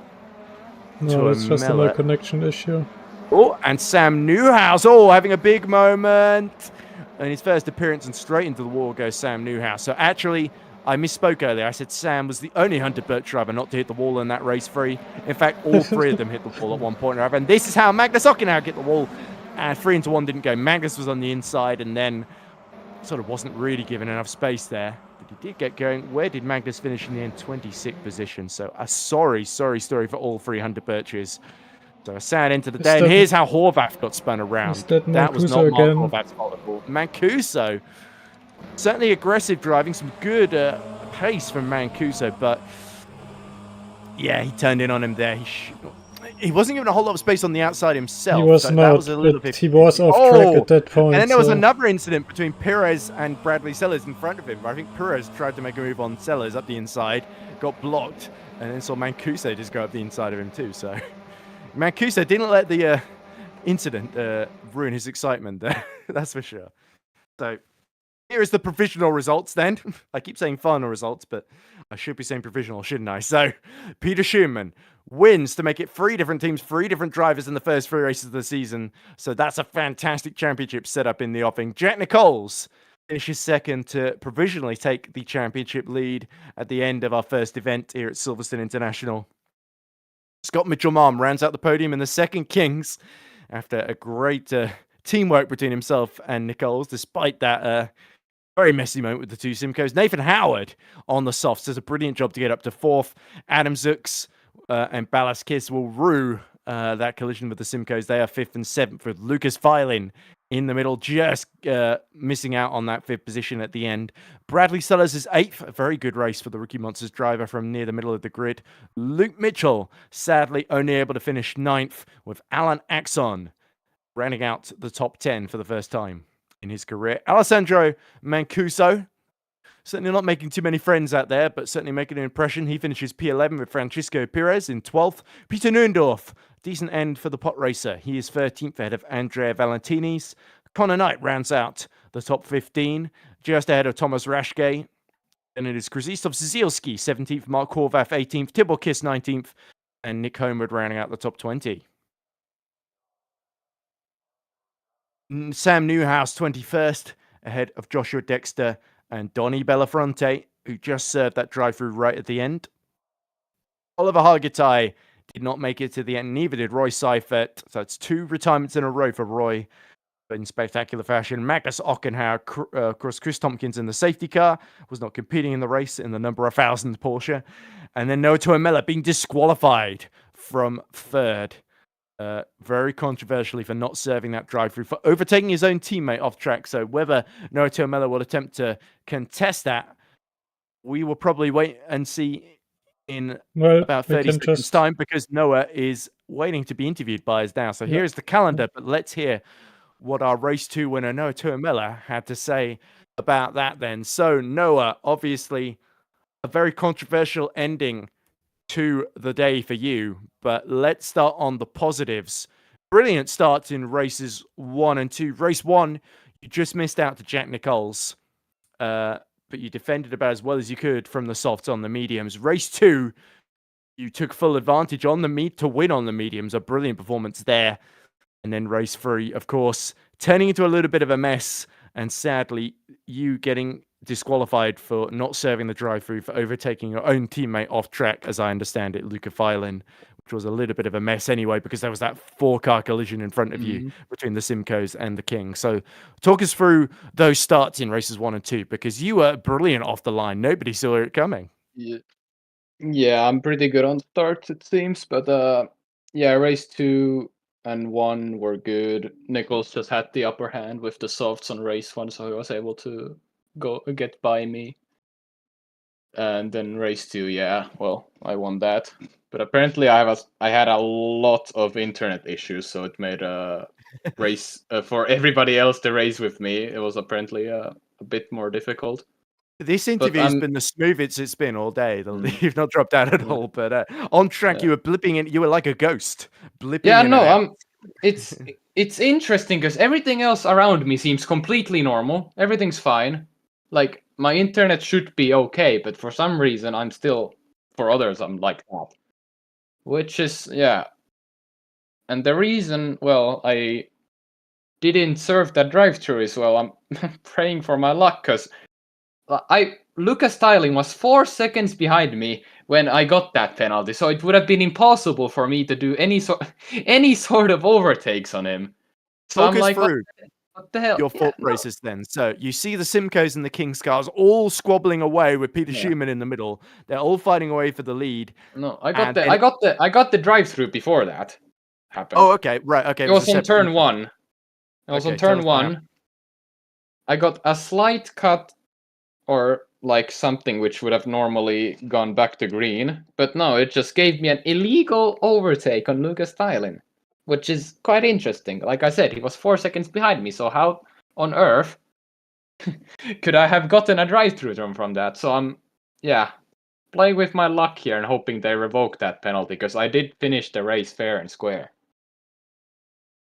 No, it's just a no connection issue. Oh, and Sam Newhouse, having a big moment. And his first appearance, and straight into the wall goes Sam Newhouse. So actually, I misspoke earlier. I said Sam was the only Hunter Birch driver not to hit the wall in that race free. In fact, all 3 of them hit the wall at one point or other. And this is how Magnus Ockenhauer hit the wall. And 3 into 1 didn't go. Magnus was on the inside and then sort of wasn't really given enough space there. But he did get going. Where did Magnus finish in the end? 26th position. So a sorry story for all 3 Hunter Birches. So a sad end to the day. And here's how Horvath got spun around. That was not Mark Horvath's fault at all. Mancuso. Certainly aggressive driving, some good pace from Mancuso, but yeah, he turned in on him there. He wasn't given a whole lot of space on the outside himself. He was so not, that was a little bit. He was off track at that point. And then there was another incident between Perez and Bradley Sellers in front of him. I think Perez tried to make a move on Sellers up the inside, got blocked, and then saw Mancuso just go up the inside of him too. So Mancuso didn't let the incident ruin his excitement there. That's for sure. So here is the provisional results then. I keep saying final results, but I should be saying provisional, shouldn't I? So Peter Schumann wins to make it 3 different teams, 3 different drivers in the first 3 races of the season. So that's a fantastic championship set up in the offing. Jack Nichols finishes second to provisionally take the championship lead at the end of our first event here at Silverstone International. Scott Mitchell-Marm rounds out the podium in the second Kings after a great teamwork between himself and Nichols, despite that very messy moment with the 2 Simcoes. Nathan Howard on the softs does a brilliant job to get up to 4th. Adam Zooks and Ballas Kiss will rue that collision with the Simcoes. They are 5th and 7th, with Lucas Filin in the middle, just missing out on that 5th position at the end. Bradley Sellers is 8th, a very good race for the Rookie Monsters driver from near the middle of the grid. Luke Mitchell, sadly, only able to finish 9th, with Alan Axon rounding out the top 10 for the first time in his career. Alessandro Mancuso, certainly not making too many friends out there, but certainly making an impression. He finishes P11 with Francisco Perez in 12th. Peter Neuendorf, decent end for the pot racer. He is 13th ahead of Andrea Valentinis. Connor Knight rounds out the top 15, just ahead of Thomas Raschke. And it is Krzysztof Zielski, 17th, Mark Horvath, 18th, Tibor Kiss, 19th, and Nick Homeward rounding out the top 20. Sam Newhouse, 21st, ahead of Joshua Dexter and Donny Bellafronte, who just served that drive-through right at the end. Oliver Hargitay did not make it to the end, neither did Roy Seifert. So it's 2 retirements in a row for Roy in spectacular fashion. Magnus Ockenhauer, of course, Chris Tompkins in the safety car, was not competing in the race in the number 1,000 Porsche. And then Noah Tuomela being disqualified from 3rd. Very controversially for not serving that drive-through, for overtaking his own teammate off track. So whether Noah Tuomela will attempt to contest that, we will probably wait and see in about 30 seconds time, because Noah is waiting to be interviewed by us now. So here's the calendar, but let's hear what our race 2 winner Noah Tuomela had to say about that then. So Noah, obviously a very controversial ending to the day for you, but let's start on the positives. Brilliant starts in races 1 and 2. Race 1, You just missed out to Jack Nicholls, but you defended about as well as you could from the softs on the mediums. Race 2, you took full advantage on the to win on the mediums. A brilliant performance there. And then race 3, of course, turning into a little bit of a mess. And sadly, you getting disqualified for not serving the drive-through for overtaking your own teammate off track, as I understand it, Luca Filan, which was a little bit of a mess anyway, because there was that 4-car collision in front of you between the Simcoes and the King. So talk us through those starts in races 1 and 2, because you were brilliant off the line. Nobody saw it coming. Yeah, I'm pretty good on starts, it seems. But yeah, race 2 and 1 were good. Nicholls just had the upper hand with the softs on race 1, so he was able to get by me. And then race 2, yeah, well, I won that. But apparently I had a lot of internet issues, so it made a race for everybody else to race with me. It was apparently a bit more difficult. This interview has been the smoothest it's been all day. You've not dropped out at all. But on track, you were blipping in. You were like a ghost, blipping. Yeah, no, it's interesting because everything else around me seems completely normal. Everything's fine. Like my internet should be okay, but for some reason I'm still. For others, I'm like that, which is And the reason, well, I didn't serve that drive-through as well. I'm praying for my luck because. Lucas Styling was 4 seconds behind me when I got that penalty, so it would have been impossible for me to do any sort of overtakes on him. So Talk I'm like, through what the hell? your thought races then. So you see the Simcoes and the King's cars all squabbling away with Peter Schumann in the middle. They're all fighting away for the lead. No, I got the drive-through before that happened. Oh, okay, right, okay. It was on turn 1. It was on turn 1. I got a slight cut. Or like something which would have normally gone back to green. But no, it just gave me an illegal overtake on Lucas Styling, which is quite interesting. Like I said, he was 4 seconds behind me, so how on earth could I have gotten a drive-through from that? So I'm, playing with my luck here and hoping they revoke that penalty, because I did finish the race fair and square.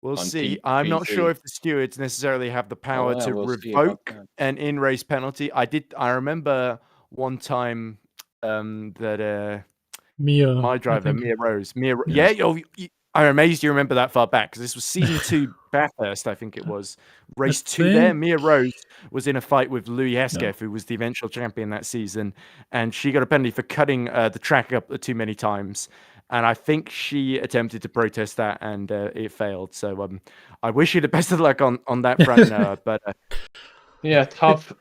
We'll see. I'm not sure if the stewards necessarily have the power to revoke an in-race penalty. I remember one time that my driver, Mia Rose. I'm amazed you remember that far back, because this was season 2 Bathurst, I think it was. Race 2 there. Mia Rose was in a fight with Louis Hesketh, who was the eventual champion that season, and she got a penalty for cutting the track up too many times. And I think she attempted to protest that, and it failed. So I wish you the best of luck on that front, Noah. But tough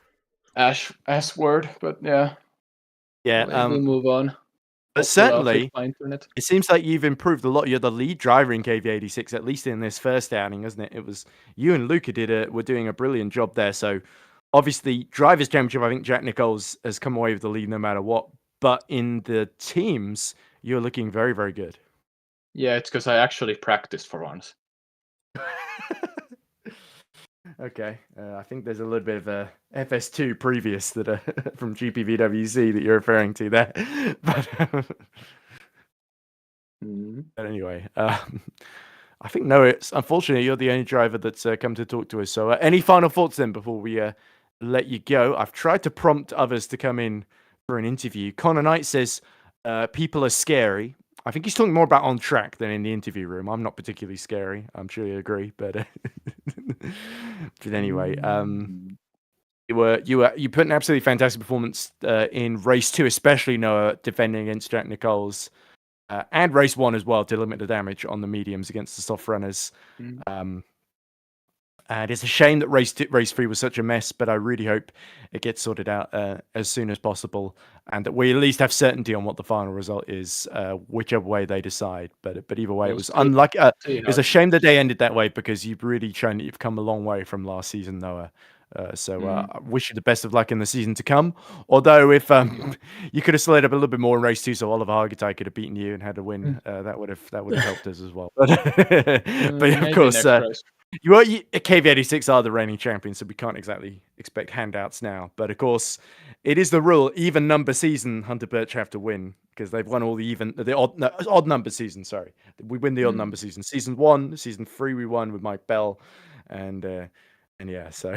ass word, but we'll move on. But certainly, it seems like you've improved a lot. You're the lead driver in KV86, at least in this first outing, isn't it? It was you and Luca were doing a brilliant job there. So obviously, Drivers' Championship, I think Jack Nicholls has come away with the lead no matter what. But in the teams, you're looking very, very good. Yeah, it's because I actually practiced for once. Okay, I think there's a little bit of a FS2 previous that from GPVWC that you're referring to there. But anyway, I think unfortunately you're the only driver that's come to talk to us. So any final thoughts then before we let you go? I've tried to prompt others to come in for an interview. Connor Knight says people are scary. I think he's talking more about on track than in the interview room. I'm not particularly scary. I'm sure you agree, but anyway, you put an absolutely fantastic performance in race 2, especially Noah defending against Jack Nicholls, and race 1 as well to limit the damage on the mediums against the soft runners. And it's a shame that race 3 was such a mess, but I really hope it gets sorted out as soon as possible, and that we at least have certainty on what the final result is, whichever way they decide. But either way, it was unlucky. It was a shame the day ended that way, because you've really shown that you've come a long way from last season, Noah. I wish you the best of luck in the season to come. Although if you could have slid up a little bit more in race 2, so Oliver Hargitay could have beaten you and had a win, that would have helped us as well. But of course. KV86 are the reigning champions, so we can't exactly expect handouts now. But of course, it is the rule. Even number season, Hunter Birch have to win, because they've won all the odd number season. Sorry, we win the odd number season. Season 1, season 3, we won with Mike Bell, and And yeah, so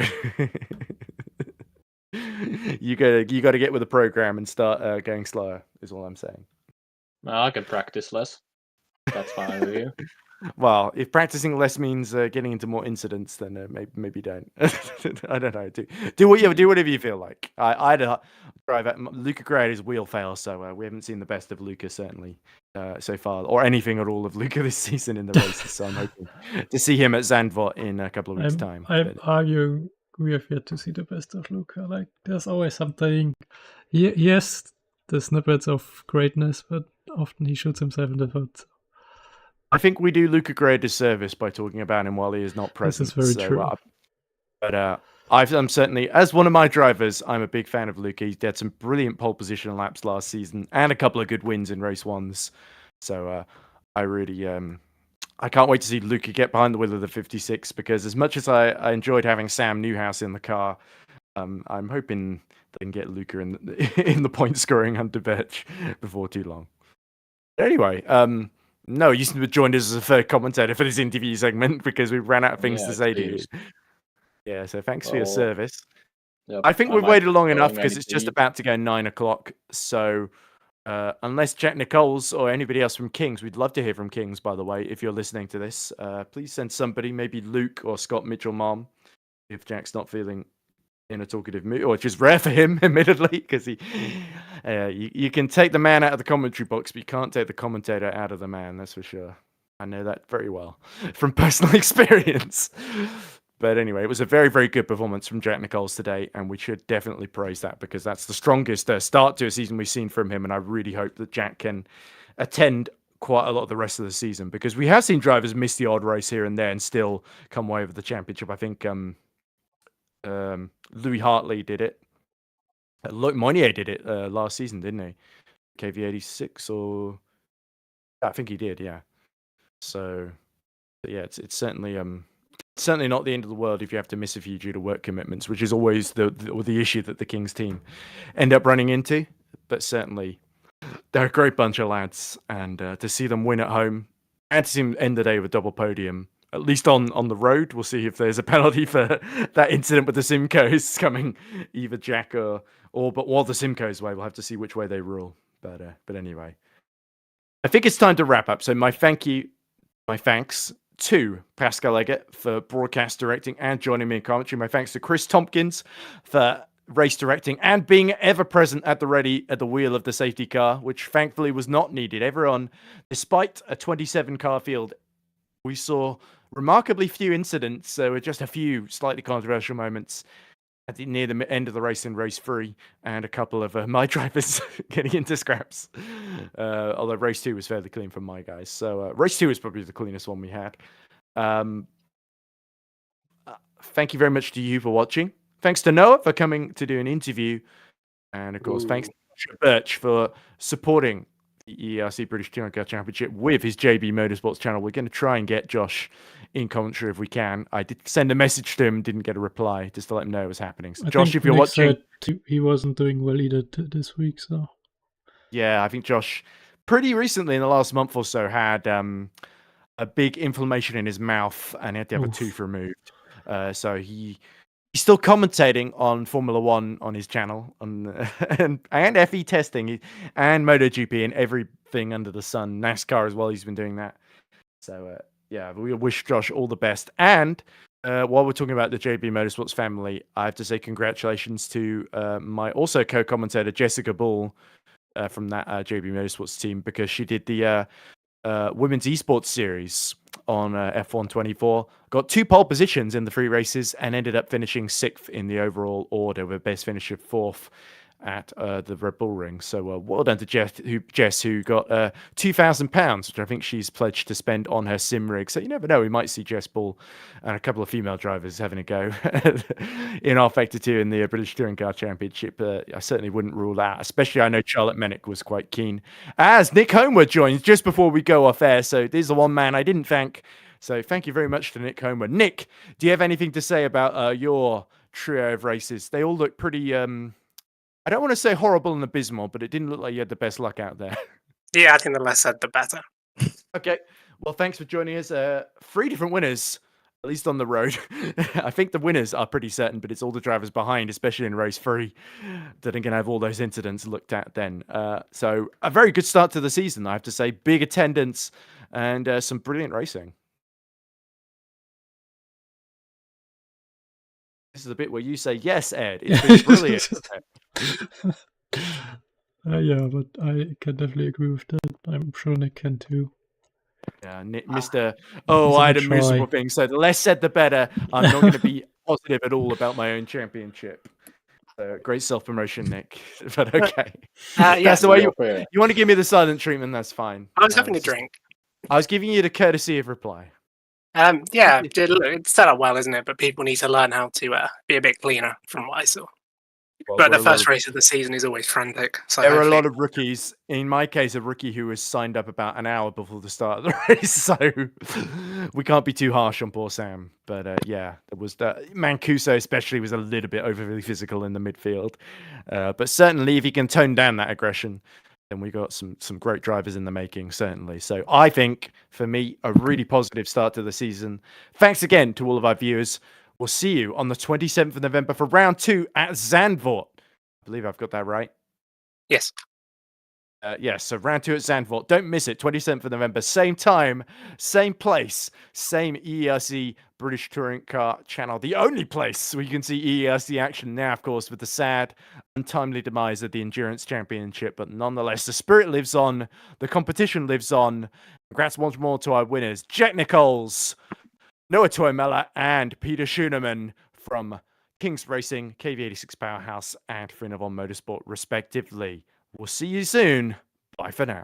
you got to get with the program and start going slower. Is all I'm saying. Well, I can practice less. That's fine with you. Well, if practicing less means getting into more incidents, then maybe don't. I don't know. Do whatever you feel like. I'd drive at Luca Gray had his wheel fail, so we haven't seen the best of Luca certainly so far, or anything at all of Luca this season in the races. So I'm hoping to see him at Zandvoort in a couple of weeks' time. I'm arguing we have yet to see the best of Luca. Like, there's always something. Yes, the snippets of greatness, but often he shoots himself in the foot. I think we do Luca Gray a disservice by talking about him while he is not present. This is very true. But I'm certainly, as one of my drivers, I'm a big fan of Luca. He had some brilliant pole position laps last season and a couple of good wins in race ones. So I really, I can't wait to see Luca get behind the wheel of the 56, because as much as I enjoyed having Sam Newhouse in the car, I'm hoping they can get Luca in the point scoring under Birch before too long. But anyway, no, you joined us as a third commentator for this interview segment because we ran out of things to say to you. Yeah, so thanks for your service. Yep, I think we've waited long enough because it's just about to go 9 o'clock. So unless Jack Nichols or anybody else from Kings, we'd love to hear from Kings, by the way, if you're listening to this. Please send somebody, maybe Luke or Scott Mitchell-Mom, if Jack's not feeling in a talkative mood, which is rare for him, admittedly, because you can take the man out of the commentary box, but you can't take the commentator out of the man, that's for sure. I know that very well from personal experience. But anyway, it was a very, very good performance from Jack Nichols today, and we should definitely praise that, because that's the strongest start to a season we've seen from him, and I really hope that Jack can attend quite a lot of the rest of the season, because we have seen drivers miss the odd race here and there and still come away with the championship. I think Louis Hartley did it. Luc Monnier did it last season, didn't he? KV86 or... I think he did, yeah. So, yeah, it's certainly not the end of the world if you have to miss a few due to work commitments, which is always the issue that the Kings team end up running into. But certainly, they're a great bunch of lads, and to see them win at home and to see them end the day with a double podium, at least on the road. We'll see if there's a penalty for that incident with the Simcoes coming either Jack or the Simcoes way. We'll have to see which way they rule. But anyway, I think it's time to wrap up. So my thanks to Pascal Leggett for broadcast directing and joining me in commentary. My thanks to Chris Tompkins for race directing and being ever present at the ready at the wheel of the safety car, which thankfully was not needed. Everyone, despite a 27 car field, we saw remarkably few incidents. So with just a few slightly controversial moments near the end of the race in race 3, and a couple of my drivers getting into scraps. Although race 2 was fairly clean from my guys. So race 2 is probably the cleanest one we had. Thank you very much to you for watching. Thanks to Noah for coming to do an interview. And of course, thanks to Birch for supporting the EERC British Touring Car Championship with his JB Motorsports channel. We're going to try and get Josh in commentary if we can. I did send a message to him, didn't get a reply, just to let him know it was happening. So Josh, if you're watching... he wasn't doing well either this week, so... Yeah, I think Josh, pretty recently in the last month or so, had a big inflammation in his mouth and he had to have a tooth removed. So he's still commentating on Formula One on his channel, and FE testing and MotoGP and everything under the sun. NASCAR as well, he's been doing that. So yeah, we wish Josh all the best. And while we're talking about the JB Motorsports family, I have to say congratulations to my also co-commentator Jessica Bull from that JB Motorsports team, because she did the Women's Esports Series on F1 24, got 2 pole positions in the 3 races and ended up finishing 6th in the overall order with a best finish of 4th at the Red Bull Ring. So well done to Jess, who got £2,000, which I think she's pledged to spend on her sim rig. So you never know, we might see Jess Bull and a couple of female drivers having a go in our Factor 2 in the British Touring Car Championship. I certainly wouldn't rule that, especially I know Charlotte Menick was quite keen. As Nick Homewood joins just before we go off air. So there's the one man I didn't thank. So thank you very much to Nick Homewood. Nick, do you have anything to say about your trio of races? They all look pretty... I don't want to say horrible and abysmal, but it didn't look like you had the best luck out there. Yeah, I think the less said, the better. Okay. Well, thanks for joining us. 3 different winners. at least on the road. I think the winners are pretty certain, but it's all the drivers behind, especially in race 3, that are going to have all those incidents looked at then. So a very good start to the season, I have to say. Big attendance and some brilliant racing. This is the bit where you say, yes, Ed, it's been brilliant. Yeah, but I can definitely agree with that. I'm sure Nick can too. Yeah, Mr. Oh, I had a miserable thing. So the less said, the better. I'm not going to be positive at all about my own championship. Great self-promotion, Nick. But okay. That's the way you want to give me the silent treatment. That's fine. I was having a drink. I was giving you the courtesy of reply. Yeah, it's set up well, isn't it? But people need to learn how to be a bit cleaner, from what I saw. Well, but the first race of the season is always frantic. So there are a lot of rookies. In my case, a rookie who was signed up about an hour before the start of the race. So we can't be too harsh on poor Sam. But yeah, there was Mancuso especially was a little bit overly physical in the midfield. But certainly, if he can tone down that aggression, then we got some great drivers in the making, certainly. So I think, for me, a really positive start to the season. Thanks again to all of our viewers. We'll see you on the 27th of November for round 2 at Zandvoort. I believe I've got that right. Yes. Yes, so round 2 at Zandvoort. Don't miss it. 27th of November. Same time, same place, same EERC British Touring Car channel. The only place where you can see EERC action now, of course, with the sad, untimely demise of the Endurance Championship. But nonetheless, the spirit lives on. The competition lives on. Congrats once more to our winners, Jack Nichols, Noah Toimella, and Peter Schoenemann from Kings Racing, KV86 Powerhouse, and Finavon Motorsport, respectively. We'll see you soon. Bye for now.